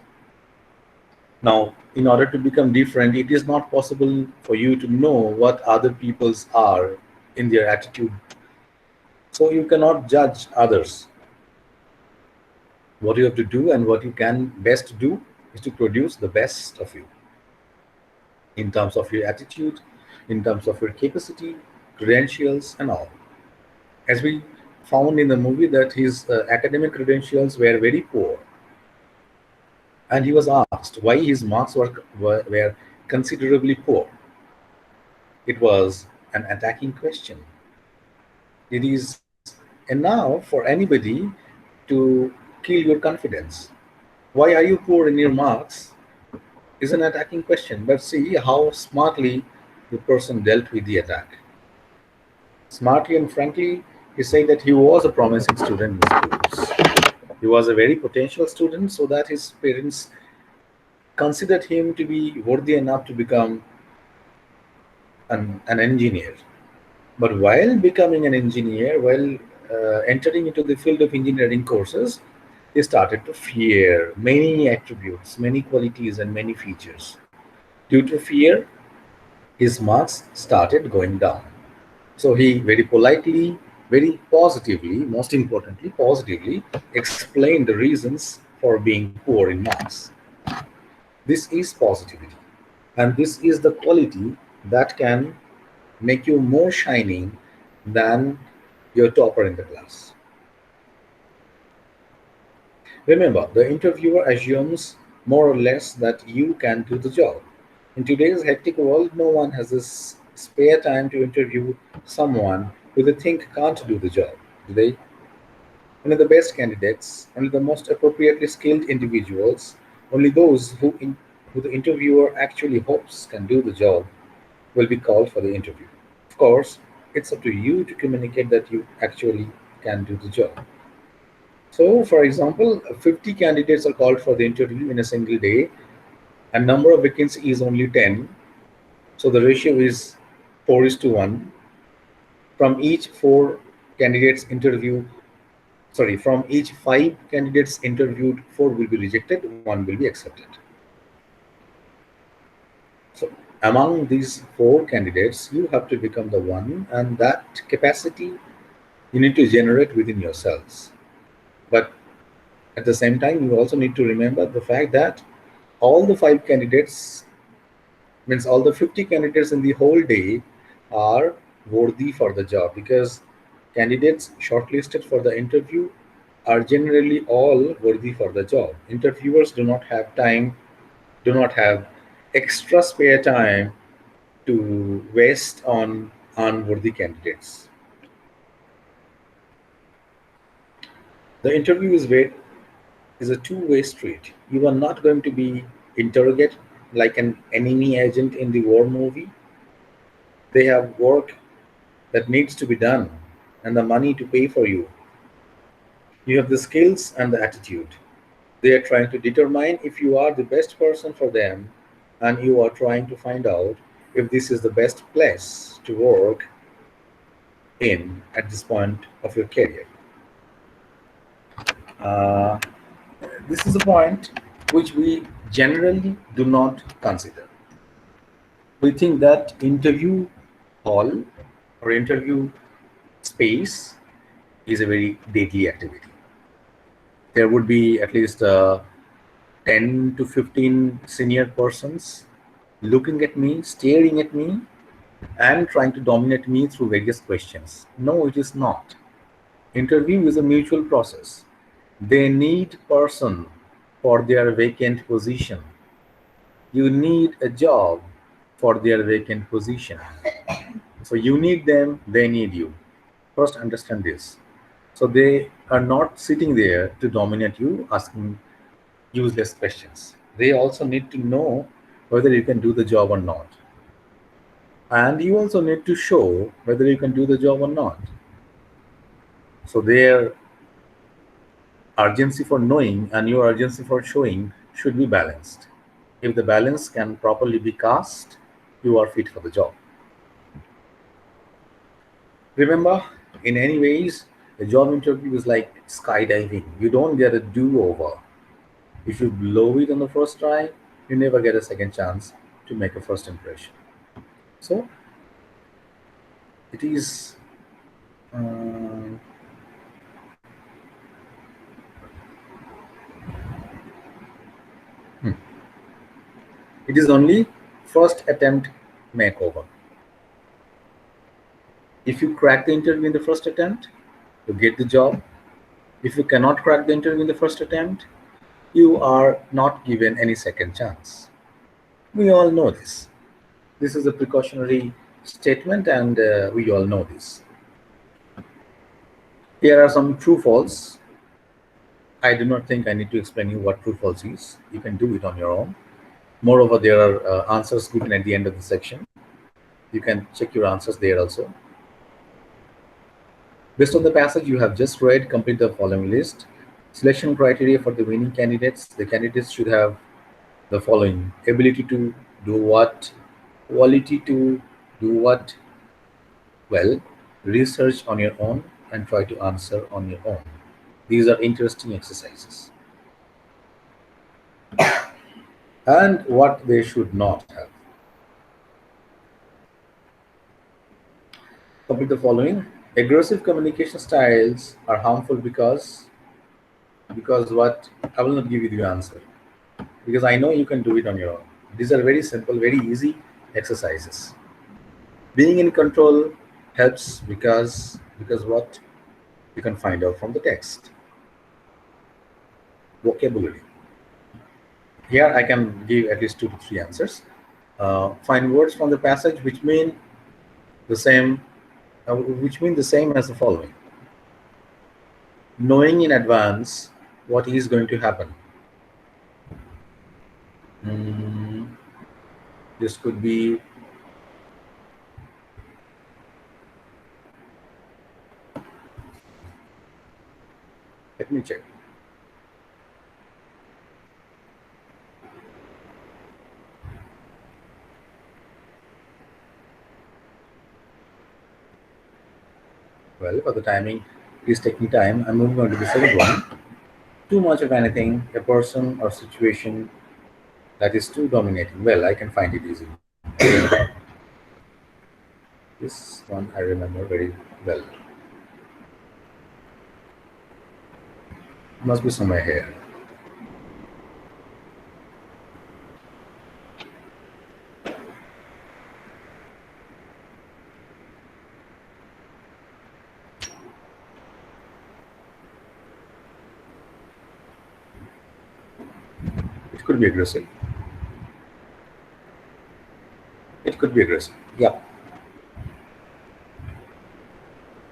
Now, in order to become different, it is not possible for you to know what other people's are in their attitude. So you cannot judge others. What you have to do and what you can best do is to produce the best of you in terms of your attitude, in terms of your capacity, credentials, and all. As we found in the movie that his academic credentials were very poor, and he was asked why his marks were considerably poor. It was an attacking question. It is enough for anybody to kill your confidence. Why are you poor in your marks is an attacking question, but see how smartly the person dealt with the attack. Smartly and frankly, he said that he was a promising student in schools. He was a very potential student, so that his parents considered him to be worthy enough to become an engineer. But while becoming an engineer, while entering into the field of engineering courses, he started to fear many attributes, many qualities, and many features. Due to fear, his marks started going down. So he very politely, very positively, most importantly, positively explained the reasons for being poor in marks. This is positivity, and this is the quality that can make you more shining than your topper in the class. Remember, the interviewer assumes more or less that you can do the job. In today's hectic world, no one has this spare time to interview someone who they think can't do the job, do they? Only the best candidates, only the most appropriately skilled individuals, only those who the interviewer actually hopes can do the job will be called for the interview. Of course, it's up to you to communicate that you actually can do the job. So, for example, 50 candidates are called for the interview in a single day, and number of vacancies is only 10. So the ratio is 4 is to 1. From each four candidates interviewed, sorry, from each five candidates interviewed, four will be rejected, one will be accepted. So among these four candidates, you have to become the one, and that capacity you need to generate within yourselves. But at the same time, you also need to remember the fact that all the five candidates, means all the 50 candidates in the whole day, are worthy for the job, because candidates shortlisted for the interview are generally all worthy for the job. Interviewers do not have extra spare time to waste on unworthy candidates. The interview is a two-way street. You are not going to be interrogated like an enemy agent in the war movie. They have work that needs to be done and the money to pay for you. You have the skills and the attitude. They are trying to determine if you are the best person for them, and you are trying to find out if this is the best place to work in at this point of your career. Uh, this is a point which we generally do not consider. We think that interview hall or interview space is a very deadly activity. There would be at least 10 to 15 senior persons looking at me, staring at me, and trying to dominate me through various questions. No, it is not. Interview is a mutual process. They need person for their vacant position. You need a job for their vacant position. So you need them, they need you. First, understand this. So they are not sitting there to dominate you, asking useless questions. They also need to know whether you can do the job or not. And you also need to show whether you can do the job or not. So their urgency for knowing and your urgency for showing should be balanced. If the balance can properly be cast, you are fit for the job. Remember, in any ways, a job interview is like skydiving. You don't get a do-over. If you blow it on the first try, you never get a second chance to make a first impression. So it is um, hmm, it is only first attempt makeover. If you crack the interview in the first attempt, you get the job. If you cannot crack the interview in the first attempt, you are not given any second chance. We all know this. This is a precautionary statement, and we all know this. Here are some true false. I do not think I need to explain you what true false is. You can do it on your own. Moreover, there are answers given at the end of the section. You can check your answers there also. Based on the passage you have just read, complete the following list. Selection criteria for the winning candidates. The candidates should have the following: ability to do what, quality to do what, well, research on your own, and try to answer on your own. These are interesting exercises. And what they should not have. Complete the following. Aggressive communication styles are harmful because what? I will not give you the answer because I know you can do it on your own. These are very simple, very easy exercises. Being in control helps because what? You can find out from the text. vocabulary. Here I can give at least 2 to 3 answers. Find words from the passage the same, which mean the same as the following: knowing in advance what is going to happen. Mm, this could be let me check. Well, for the timing, please take me time. I'm moving on to the second one. Too much of anything, a person or situation that is too dominating. Well, I can find it easily. This one I remember very well. It must be somewhere here. It could be aggressive. It could be aggressive. Yeah.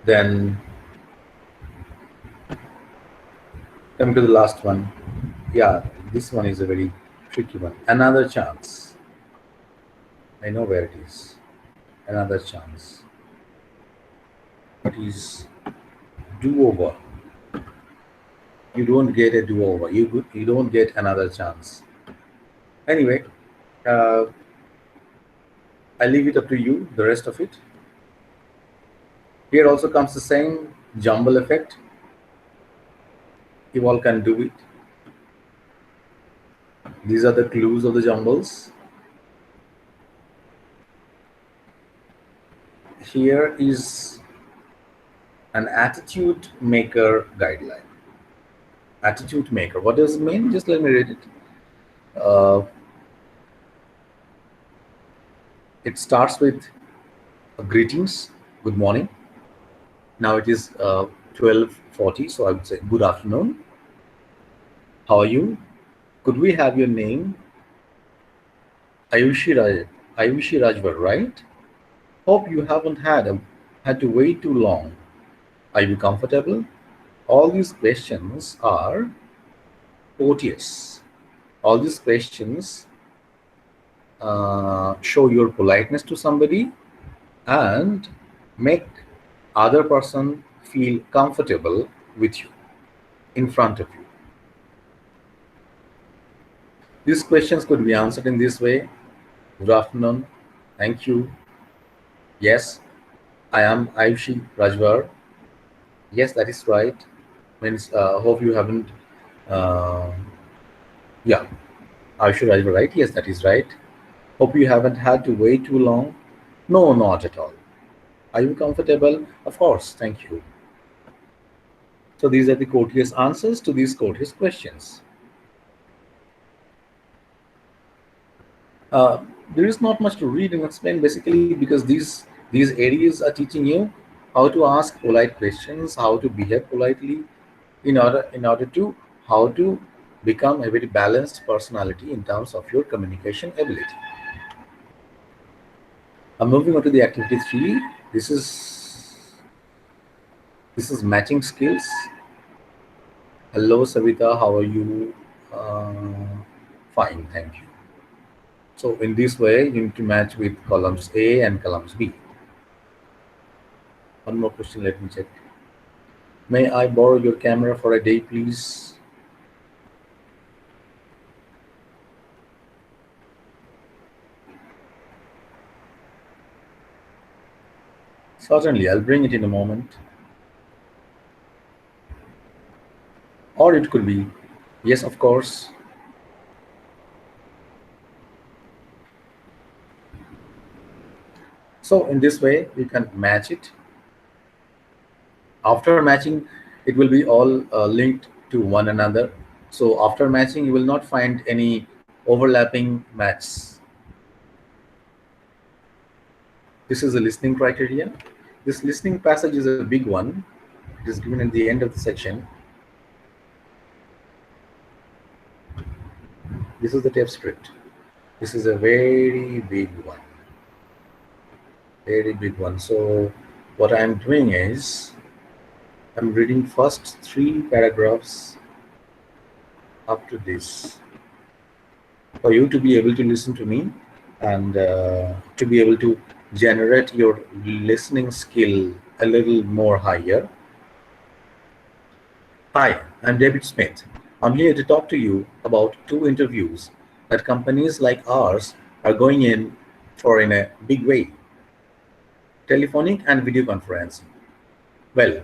Then coming to the last one. Yeah, this one is a very tricky one. Another chance. I know where it is. Another chance. What is do-over? You don't get a do-over. You don't get another chance. Anyway, uh, I leave it up to you. The rest of it. Here also comes the same jumble effect. You all can do it. These are the clues of the jumbles. Here is an attitude maker guideline. Attitude maker. What does it mean? Just let me read it. It starts with greetings, good morning. Now it is 12:40, so I would say good afternoon. How are you? Could we have your name? Ayushi Rajvar, right? Hope you haven't had to wait too long. Are you comfortable? All these questions are courteous. All these questions show your politeness to somebody and make other person feel comfortable with you, in front of you. These questions could be answered in this way: good afternoon, thank you, yes, I am Ayushi Rajvar, yes, that is right. Means hope you haven't uh, yeah, Ayushi Rajvar, right? Yes, that is right. Hope you haven't had to wait too long. No, not at all. Are you comfortable? Of course, thank you. So these are the courteous answers to these courteous questions. Uh, there is not much to read and explain, basically, because these areas are teaching you how to ask polite questions, how to behave politely, in order to how to become a very balanced personality in terms of your communication ability. I'm moving on to the activity 3. This is matching skills. Hello, Savita. How are you? Fine, thank you. So in this way, you need to match with columns A and columns B. One more question. Let me check. May I borrow your camera for a day, please? Certainly, I'll bring it in a moment. Or it could be, yes, of course. So in this way, you can match it. After matching, it will be all linked to one another. So after matching, you will not find any overlapping matches. This is a listening criteria. This listening passage is a big one. It is given at the end of the section. This is the tape script. This is a very big one. Very big one. So what I'm doing is I'm reading first 3 paragraphs up to this for you to be able to listen to me and to be able to generate your listening skill a little more higher. Hi, I'm David Smith. I'm here to talk to you about 2 interviews that companies like ours are going in for in a big way: telephonic and video conferencing. Well,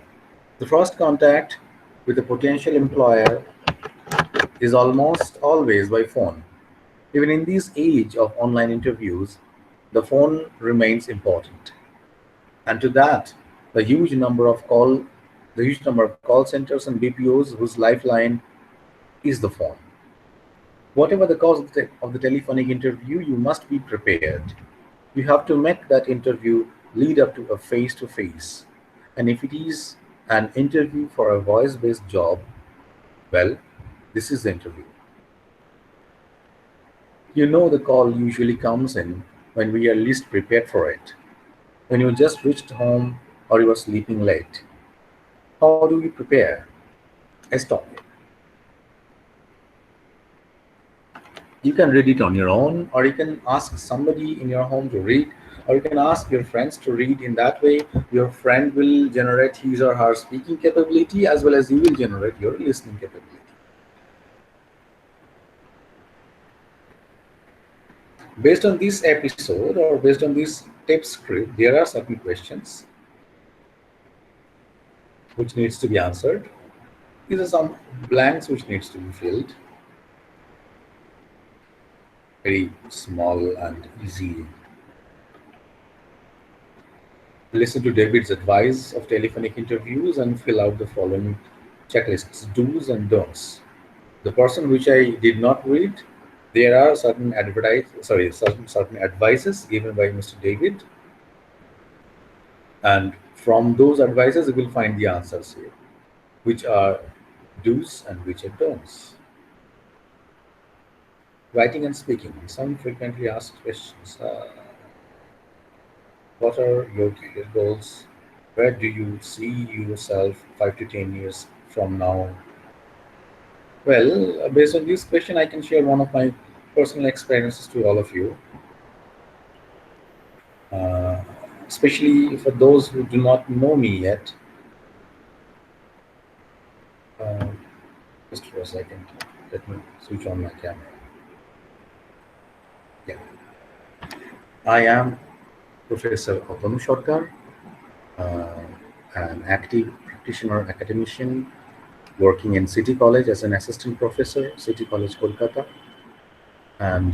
the first contact with a potential employer is almost always by phone. Even in this age of online interviews, the phone remains important. And to that, the huge number of call the huge number of call centers and BPOs whose lifeline is the phone. Whatever the cause of the telephonic interview, you must be prepared. You have to make that interview lead up to a face to face. And if it is an interview for a voice based job, well, this is the interview. You know, the call usually comes in when we are least prepared for it, when you just reached home or you are sleeping late. How do we prepare? I stop here. You can read it on your own, or you can ask somebody in your home to read, or you can ask your friends to read. In that way, your friend will generate his or her speaking capability as well as you will generate your listening capability. Based on this episode or based on this tape script, there are certain questions which needs to be answered. These are some blanks which needs to be filled. Very small and easy. Listen to David's advice of telephonic interviews and fill out the following checklists: do's and don'ts. The person which I did not read, there are certain advices given by Mr. David, and from those advices you will find the answers here, which are do's and which are don'ts. Writing and speaking. Some frequently asked questions. What are your career goals? Where do you see yourself 5 to 10 years from now? Well, based on this question, I can share one of my personal experiences to all of you, uh, especially for those who do not know me yet. Uh, just for a second, let me switch on my camera. Yeah, I am Professor Atanu Sarkar, uh, an active practitioner academician working in City College as an assistant professor, City College, Kolkata. And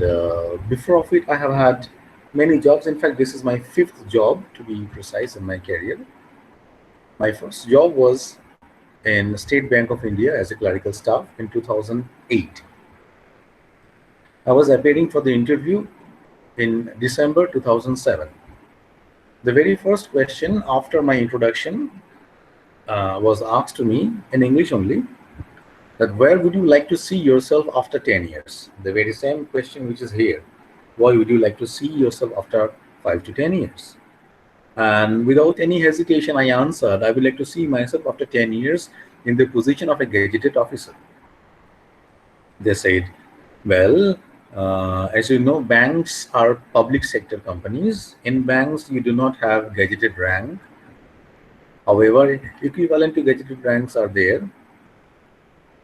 before of it, I have had many jobs. In fact, this is my 5th job, to be precise, in my career. My first job was in State Bank of India as a clerical staff in 2008. I was appearing for the interview in December 2007. The very first question after my introduction was asked to me in English only, that where would you like to see yourself after 10 years? The very same question which is here. Why would you like to see yourself after 5 to 10 years? And without any hesitation, I answered, I would like to see myself after 10 years in the position of a gazetted officer. They said, well, as you know, banks are public sector companies. In banks, you do not have gazetted rank. However, equivalent to gazetted ranks are there.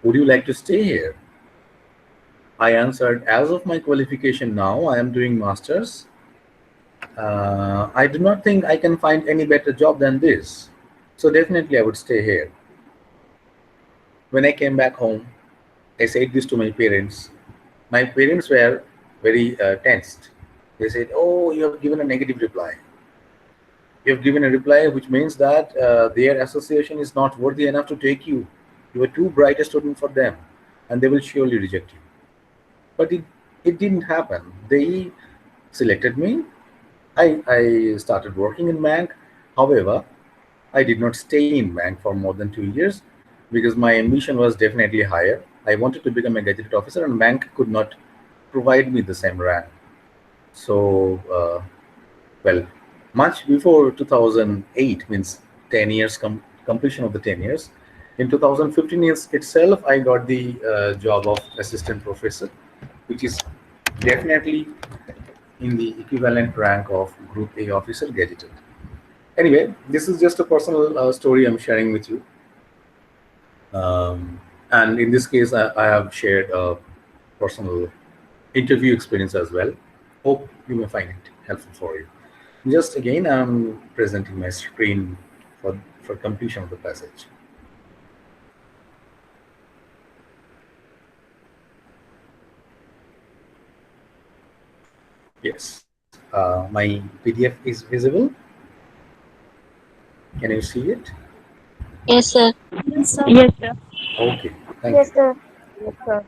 Would you like to stay here? I answered, as of my qualification now, I am doing masters. I do not think I can find any better job than this. So definitely I would stay here. When I came back home, I said this to my parents. My parents were very tensed. They said, oh, you have given a negative reply. You have given a reply which means that their association is not worthy enough to take you. You were too bright a student for them, and they will surely reject you. But it didn't happen. They selected me. I started working in bank. However, I did not stay in bank for more than 2 years because my ambition was definitely higher. I wanted to become a gazetted officer, and bank could not provide me the same rank. So, well, much before 2008, means 10 years, completion of the 10 years. In 2015 years itself, I got the job of assistant professor, which is definitely in the equivalent rank of Group A officer gazetted. Anyway, this is just a personal story I'm sharing with you. And in this case, I have shared a personal interview experience as well. Hope you may find it helpful for you. Just again, I'm presenting my screen for completion of the passage. Yes, my PDF is visible. Can you see it? Yes, sir. Yes, sir. Okay, thank Yes, you. sir. Yes, sir.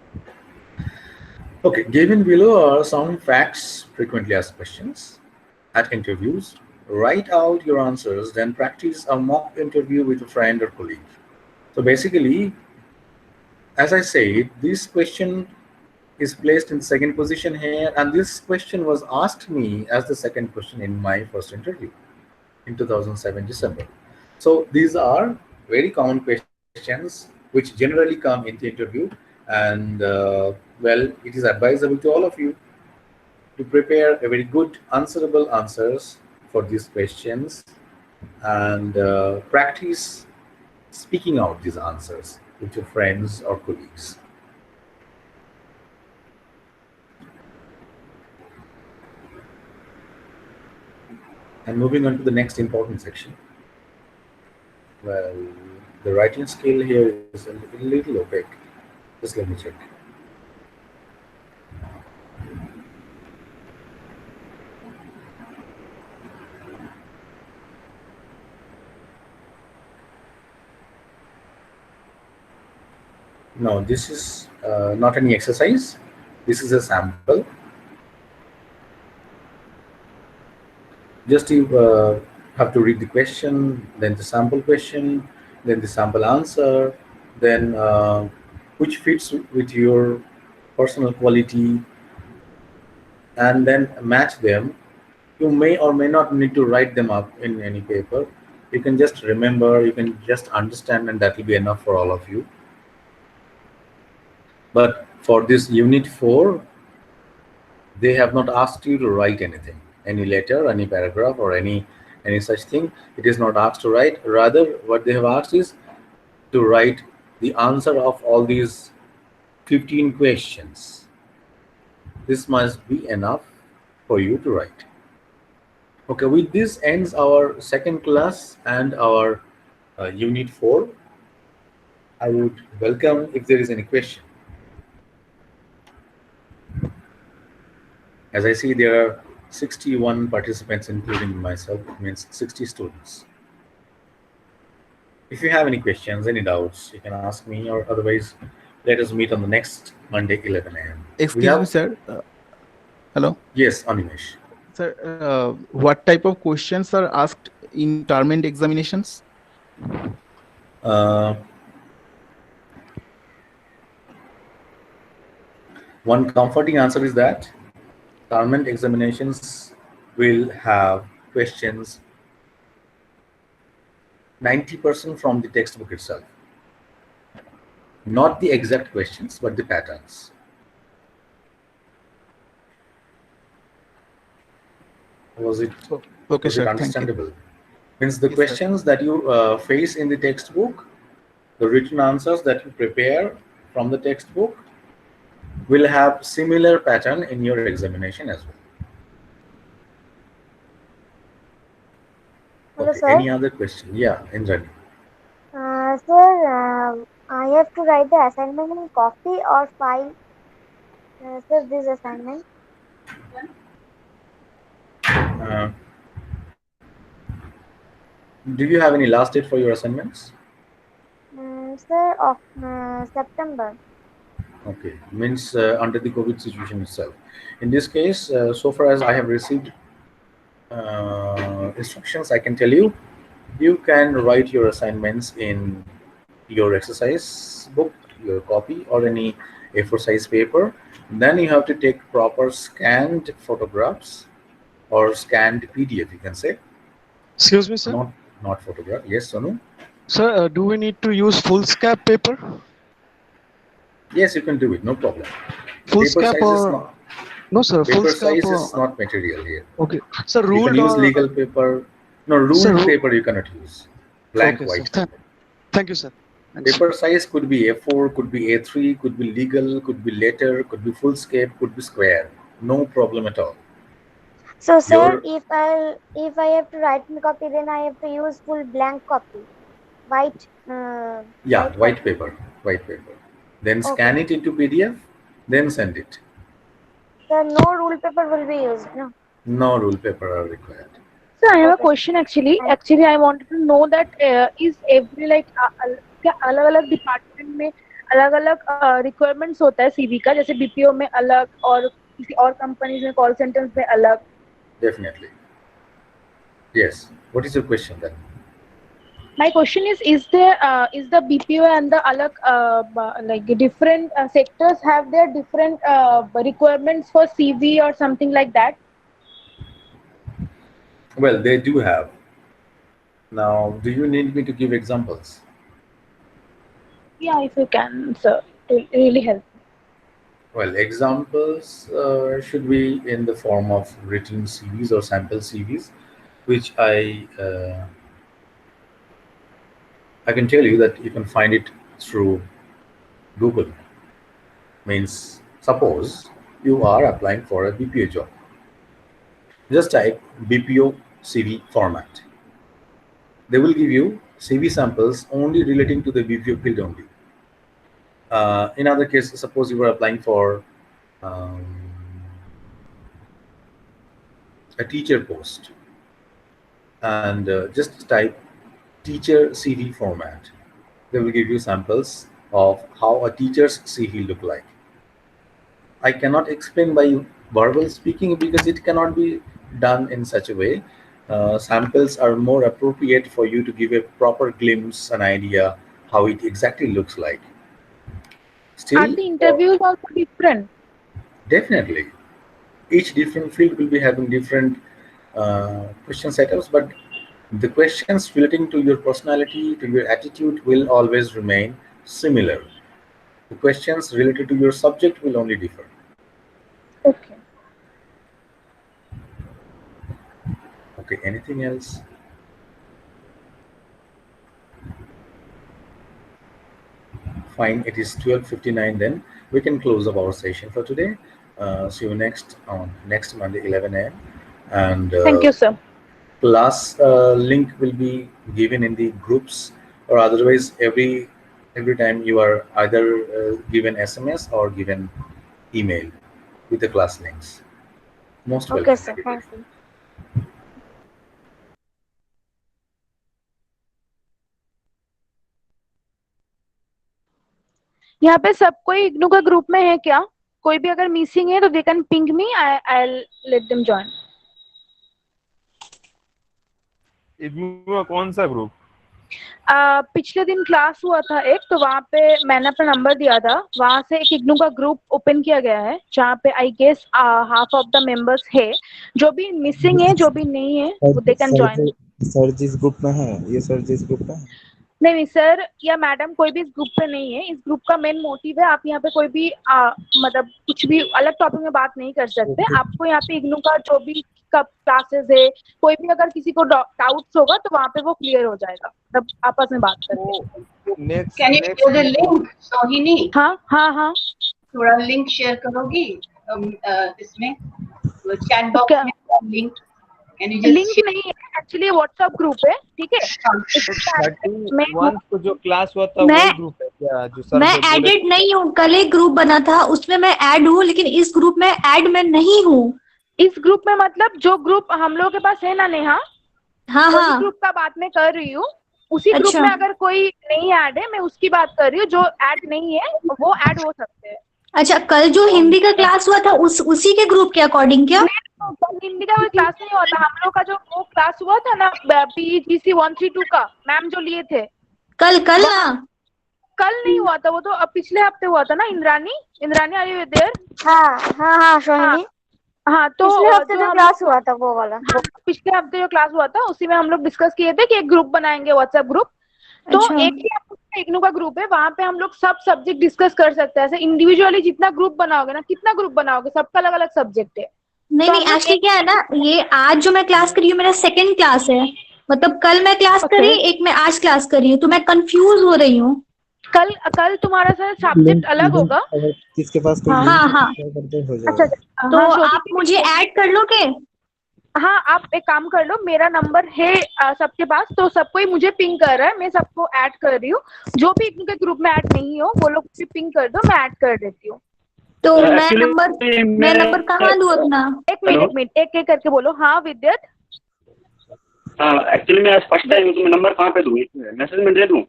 Okay, given below are some facts frequently asked questions at interviews. Write out your answers, then practice a mock interview with a friend or colleague. So basically, as I said, this question is placed in second position here, and this question was asked me as the second question in my first interview in 2007 December. So these are very common questions which generally come into interview, and well, it is advisable to all of you to prepare a very good answerable answers for these questions, and practice speaking out these answers with your friends or colleagues. And moving on to the next important section. Well, the writing skill here is a little opaque. Just let me check. No, this is not any exercise. This is a sample. Just you have to read the question, then the sample question, then the sample answer, then which fits with your personal quality, and then match them. You may or may not need to write them up in any paper. You can just remember, you can just understand, and that will be enough for all of you. But for this unit 4, they have not asked you to write anything, any letter, any paragraph, or any such thing. It is not asked to write. Rather, what they have asked is to write the answer of all these 15 questions. This must be enough for you to write. Okay, with this ends our second class and our unit 4. I would welcome if there is any question. As I see, there are 61 participants, including myself. It means 60 students. If you have any questions, any doubts, you can ask me, or otherwise, let us meet on the next Monday, 11 a.m. We Excuse me, have, sir. Hello, yes, Animesh. sir. What type of questions are asked in term and examinations? Uh, One comforting answer is that government examinations will have questions 90% from the textbook itself. Not the exact questions, but the patterns. Was it Okay, was it sir. Thank you. understandable? Means the Yes, sir. questions that you face in the textbook, the written answers that you prepare from the textbook will have similar pattern in your examination as well. Hello, Okay, sir. any other question? Yeah, Indrani. Sir, I have to write the assignment in copy or file. Sir, this assignment. Uh, do you have any last date for your assignments? Sir, of September. Okay, means under the COVID situation itself. In this case, so far as I have received instructions, I can tell you, you can write your assignments in your exercise book, your copy, or any A4 size paper. Then you have to take proper scanned photographs or scanned PDF, you can say. Excuse me, sir. Not photograph. Yes, Sonu? Sir, do we need to use foolscap paper? Yes, you can do it, no problem. Paper Foolscap size is or not. no, sir? Paper Foolscap size is or not material here. okay, sir. You can Ruled use or legal paper. No, sir? ruled paper you cannot use. Blank Okay, sir. white paper. Thank you, sir. Thanks. Paper size could be A4, could be A3, could be legal, could be letter, could be fullscape, could be square. No problem at all. So, sir, Your if I have to write in copy, then I have to use full blank copy, white. yeah, White white copy. paper, white paper. Then Okay. scan it into PDF, then send it. Sir, no rule paper will be used. No. No rule paper are required. So I have a Okay. question actually. Thank Actually, I wanted to know that is every like क्या अलग-अलग department में अलग-अलग requirements होता है CV का, जैसे BPO में अलग और किसी और कंपनीज में कॉल सेंटर्स में अलग. Definitely. Yes. What is your question then? My question is there is the BPO and the alag like different sectors have their different requirements for CV or something like that? Well, they do have. Now, do you need me to give examples? Yeah, if you can, sir, it will really help. Well, examples should be in the form of written CVs or sample CVs, which I can tell you that you can find it through Google. Means, suppose you are applying for a BPO job. Just type BPO CV format. They will give you CV samples only relating to the BPO field only. In other cases, suppose you were applying for um, a teacher post, and just type teacher CV format. They will give you samples of how a teacher's CV look like. I cannot explain by verbal speaking because it cannot be done in such a way. Samples are more appropriate for you to give a proper glimpse, an idea how it exactly looks like. Are Still, the interviews also different? definitely, each different field will be having different question setups, but the questions relating to your personality, to your attitude will always remain similar. The questions related to your subject will only differ. Okay. Okay, anything else? Fine, it is 12:59 then. We can close up our session for today. See you next Monday, 11 a.m. And Thank you, sir. class link will be given in the groups, or otherwise every time you are either given SMS or given email with the class links. Most Okay, welcome, sir. everybody. Thank you. यहाँ पे सब कोई इग्नू का group में है क्या? कोई भी अगर मिसिंग है तो they can ping me, I'll let them join. IGNOU का कौन सा ग्रुप? पिछले दिन क्लास हुआ था एक, तो वहाँ पे मैंने अपना नंबर दिया था, वहाँ से एक इग्नू का ग्रुप ओपन किया गया है जहाँ पे I guess half of the members है. जो भी मिसिंग है, जो भी नहीं है, वो दे कैन ज्वाइन. सर जिस ग्रुप में है, ये सर जिस ग्रुप में है, नहीं सर या मैडम कोई भी इस ग्रुप पे नहीं है. इस ग्रुप का मेन मोटिव है आप यहाँ पे कोई भी मतलब कुछ भी अलग टॉपिक में बात नहीं कर सकते. आपको यहाँ पे इग्नू का जो भी क्लासेस है, कोई भी अगर किसी को डाउट्स होगा तो वहाँ पे वो क्लियर हो जाएगा, तब आपस में बात करके. Can you share the link, सोहिनी? हाँ. थोड़ा लिंक शेयर करोगी इसमें चैट बॉक्स में link? Can you just link नहीं है एक्चुअली, व्हाट्सएप ग्रुप है, ठीक है. 31 को जो क्लास हुआ था वही ग्रुप है क्या? जो सर मैं एडेड नहीं हूँ. कल एक ग्रुप बना था उसमें मैं ऐड हूँ, लेकिन इस ग्रुप में ऐड मैं नहीं हूँ. इस ग्रुप में मतलब जो ग्रुप हम लोगों के पास है ना नेहा, हाँ ग्रुप का बात मैं कर रही हूँ. उसी ग्रुप में अगर कोई नहीं ऐड है, मैं उसकी बात कर रही हूँ. जो ऐड नहीं है वो ऐड हो सकते हैं. अच्छा, कल जो हिंदी का क्लास हुआ था उसी के ग्रुप के अकॉर्डिंग क्या? हिंदी का कोई क्लास नहीं हुआ था. हम लोग का जो वो क्लास हुआ था ना PGC 132 का, मैम जो लिए थे कल ना कल नहीं हुआ था, वो तो अब पिछले हफ्ते हुआ था ना। Indrani, Indrani are you there? हाँ सोहिनी। हाँ तो पिछले हफ्ते जो जो हम क्लास हुआ था वो वाला। हाँ, पिछले हफ्ते जो क्लास हुआ था उसी में हम लोग डिस्कस किए थे कि एक ग्रुप बनाएंगे, व्हाट्सएप ग्रुप। तो अच्छा एक ही इग्नू का ग्रुप है, वहां पे हम लोग सब सब्जेक्ट डिस्कस कर सकते हैं। ऐसे इंडिविजुअली जितना ग्रुप बनाओगे ना, कितना ग्रुप बनाओगे, सबका अलग अलग सब्जेक्ट है। नहीं तो नहीं, हम लोग एक्चुअली क्या है ना, ये आज जो मैं क्लास करी हूँ मेरा सेकंड क्लास है। मतलब कल मैं क्लास करी, एक मैं आज क्लास करी हूँ, तो मैं कंफ्यूज हो रही हूँ। कल कल तुम्हारा सर लिंक सब्जेक्ट अलग लिंक होगा। अगर किसके पास कोई हाँ लिंक हाँ है हाँ, शेयर करते हो अच्छा जाएगा। अच्छा, तो हाँ आप मुझे ऐड कर लोगे? हाँ आप एक काम कर लो, मेरा नंबर है सबके पास, तो सबको ही मुझे पिंग कर रहा है, मैं सबको ऐड कर रही हूँ। जो भी इनके ग्रुप में ऐड नहीं हो वो लोग भी पिंग कर दो, मैं ऐड कर देती हूँ। तो मैं नंबर कहाँ दूँ अपना? एक मिनट एक एक करके बोलो। हाँ विद्युत। हाँ एक्चुअली मैं आज फर्स्ट टाइम हूँ, तो मैं नंबर कहाँ पे दूँ? मैसेज में दे दूँ?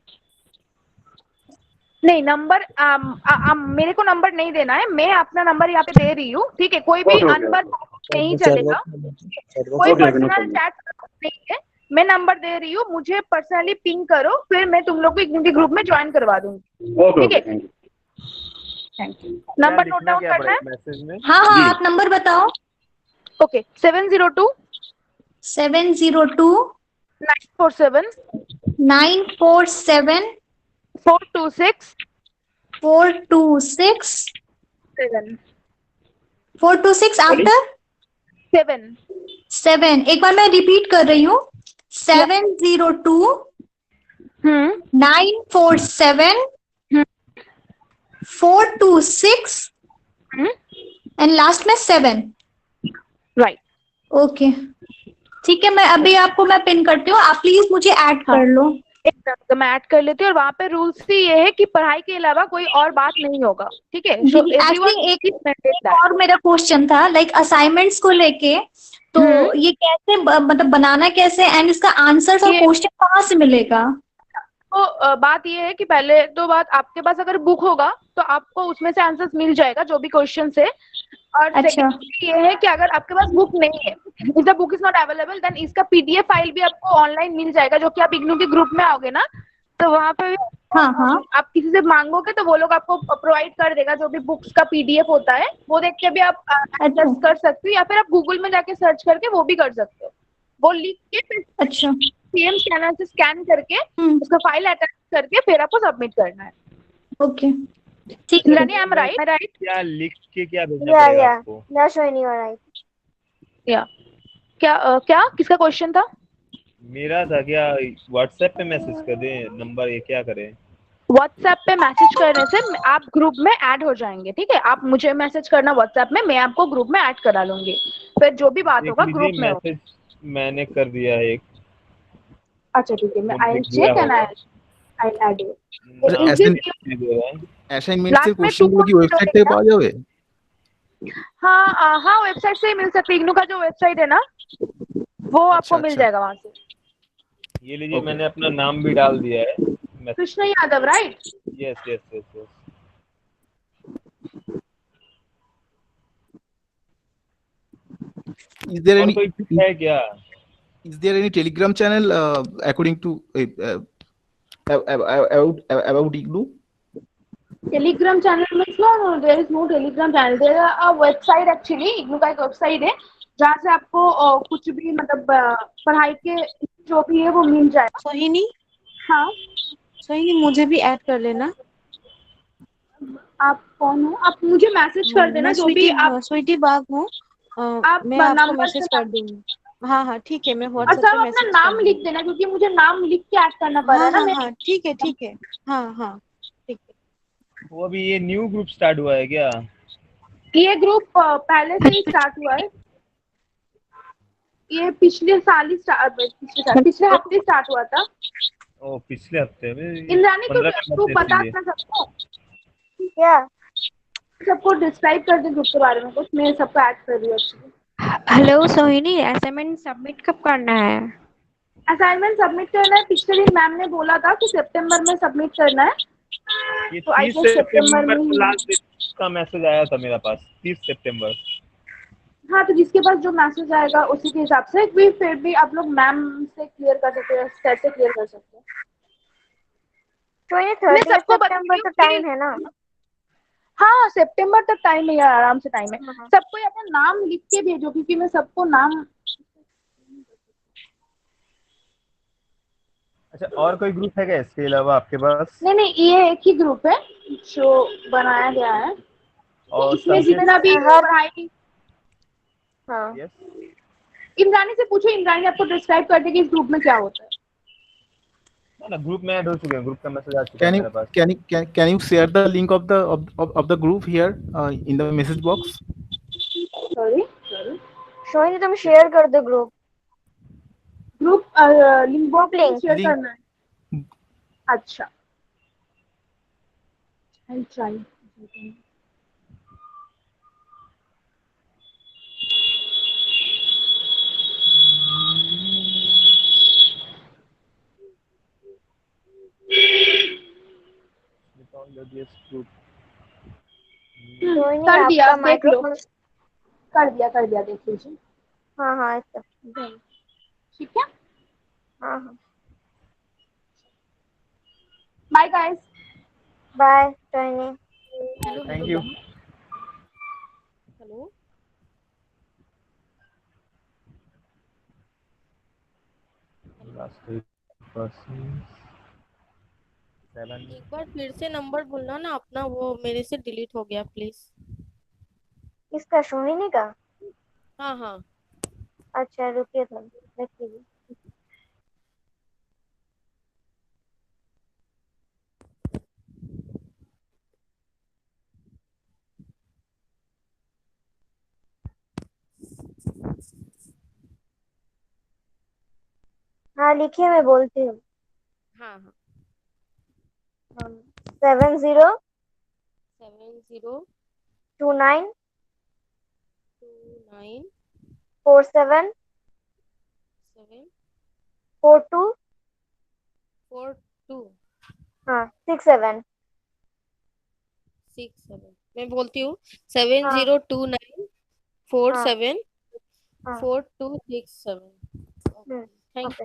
नहीं नंबर मेरे को नंबर नहीं देना है, मैं अपना नंबर यहाँ पे दे रही हूँ, ठीक है? कोई भी ओके ओके अनबन नहीं चैट चलेगा, बॉक्स कोई okay okay no personal problem. Chat नहीं है। मैं नंबर दे रही हूँ, मुझे पर्सनली पिंग करो, फिर मैं तुम लोग को इनके ग्रुप में ज्वाइन करवा दूंगी। ओके ठीक ओके है, थैंक यू। Thank you. क्या नंबर नोट लिखना डाउन क्या करना है? पड़ेगा मैसेज में? हाँ हाँ, जी आप नंबर बताओ। Okay 702 702 947 947 426 426 7 426 sorry after 7 7। एक बार मैं रिपीट कर रही हूँ, 702 947 426 एंड लास्ट में 7। राइट ओके ठीक है, मैं अभी आपको मैं पिन करती हूँ, आप प्लीज मुझे ऐड कर लो। एकदम तो मैं ऐड कर लेती हूँ। और वहाँ पे रूल्स भी ये है कि पढ़ाई के अलावा कोई और बात नहीं होगा, ठीक है? सो एवरीवन एक्चुअली एक और मेरा क्वेश्चन था, लाइक असाइनमेंट्स को लेके, तो ये कैसे मतलब बनाना कैसे, एंड इसका आंसर और क्वेश्चन कहाँ से मिलेगा? तो बात ये है कि पहले तो बात, आपके पास अगर बुक होगा तो आपको उसमें से आंसर्स मिल जाएगा जो भी क्वेश्चन है। और सेकंड ये है कि अगर आपके पास बुक नहीं है, if the book is not available, then इसका पीडीएफ फाइल भी आपको ऑनलाइन मिल जाएगा, जो कि आप इग्नू के ग्रुप में आओगे ना, तो वहाँ पे आप किसी से मांगोगे तो वो लोग आपको प्रोवाइड कर देगा, जो भी बुक्स का पीडीएफ होता है वो देख के भी आप एक्सेस कर सकते हो, या फिर आप गूगल में जाके सर्च करके वो भी कर सकते हो। वो लिख के फिर सेम स्कैनर से स्कैन करके उसका फाइल अटैच करके फिर आपको सबमिट करना है। ओके ठीक है। I am right? क्या लिख के क्या भेजना पड़ेगा आपको? या क्या किसका क्वेश्चन था? मेरा था क्या व्हाट्सएप पे मैसेज कर दें नंबर, ये क्या करें? व्हाट्सएप पे मैसेज करने से आप ग्रुप में ऐड हो जाएंगे, ठीक है? आप मुझे मैसेज करना व्हाट्सएप में, मैं आपको ग्रुप में ऐड करा लूंगी, फिर जो भी बात देख होगा लीजिए ग्रुप में होगा। मैसेज मैंने कर दिया है एक। अच्छा ठीक है, मैं वो आई दिख गया चेक एंड होगा। I add you. नाम इज दिस दे दे रहा है। असाइनमेंट से लास्ट में क्वेश्चन गुलो की वेबसाइट पे पा जाओगे? हाँ हाँ, वेबसाइट से ही मिल सकते, इग्नू का जो वेबसाइट है ना वो आपको मिल जाएगा वहां से। ये लीजिए मैंने अपना नाम भी डाल दिया है। Krishna Yadav, right? Yes yes yes yes. Is there और any कोई है क्या? is there any Telegram channel according to about IGNOU? Telegram channel means no, there is no Telegram channel. There is a website actually, IGNOU का एक website है जहाँ से आपको कुछ भी मतलब पढ़ाई के जो भी है वो मिल जाएगा। सोहिनी, हाँ सोहिनी मुझे भी ऐड कर लेना। आप कौन हो? आप मुझे मैसेज कर देना मैं जो भी आप। स्वीटी बाग हूँ। आप मैं आपको नंबर मैसेज से कर दूंगी। हाँ हाँ ठीक है, मैं और व्हाट्सएप सब पे अपना मैसेज कर नाम लिख दूंगी। देना, क्योंकि मुझे नाम लिख के ऐड करना पड़ रहा हाँ है ना। हाँ मैं हाँ ठीक है ठीक है। हाँ हाँ ठीक है। वो अभी ये न्यू ग्रुप स्टार्ट हुआ है क्या? ये ग्रुप पहले से ही स्टार्ट हुआ है, ये पिछले साल ही पिछले हफ्ते स्टार्ट हुआ था। ओ पिछले हफ्ते में। इंद्रानी तो 15 मेंबर तू थे बता इसीलिए। ना सबको, क्या सबको डिस्क्राइब कर दे ग्रुप के बारे में कुछ, मैं सबको ऐड कर रही हूँ। हेलो सोहिनी, असाइनमेंट सबमिट कब करना है? असाइनमेंट सबमिट करना है, पिछले दिन मैम ने बोला था कि सितंबर में सबमिट करना है, ये तो आई 30 गेस सितंबर सितंबर में को ही। लास्ट डेट का मैसेज आया था मेरे पास, 30 सितंबर। हाँ तो जिसके पास जो मैसेज आएगा उसी के हिसाब से भी फिर भी आप लोग मैम से क्लियर कर सकते हैं, सर से क्लियर कर सकते हैं। ट्वेंटी मैं 30 सबको सितंबर बताती हूँ तो कि टाइम है ना। हाँ सितंबर तक टाइम है यार, आराम से टाइम है। हाँ। सबको अपना नाम लिख के भेजो क्योंकि मैं सबको नाम। अच्छा, और कोई ग्रुप है क्या इसके अलावा आपके पास? नहीं नहीं, ये एक ही ग्रुप है जो बनाया गया है, और इसमें सब्जेक्ट? जितना भी हर पढ़ाई। हाँ यस। इंद्रानी से पूछो, इंद्रानी आपको डिस्क्राइब कर देगी इस ग्रुप में क्या होता है। ना ग्रुप में ऐड हो चुके हैं, ग्रुप का मैसेज आ चुका है Can you मेरे पास। can you share the link of the group here in the message box? Sorry Soni तुम शेयर कर दो ग्रुप। ग्रुप लिंक बॉक्स में लिंक शेयर Link. करना है। अच्छा I try. Yes group. Soni कर दिया, आपका आप देख लो। माइक्रोफोन। कर दिया देख लीजिए। हाँ हाँ ऐसा। ठीक है, हाँ हाँ। Bye guys. Bye Soni. Hello thank hello you. Hello. Last 8%, 7। एक बार फिर से नंबर बोलना ना अपना, वो मेरे से डिलीट हो गया प्लीज। किसका, सोनी का? हाँ हाँ। अच्छा रुकिए थोड़ा देख लीजिए। हाँ लिखिए, मैं बोलती हूँ। हाँ हाँ। 70 70 29 29 47 7 42 42 हाँ 67। 67। मैं बोलती हूँ हाँ 7029 हाँ 47 हाँ। 4267। ओके। थैंक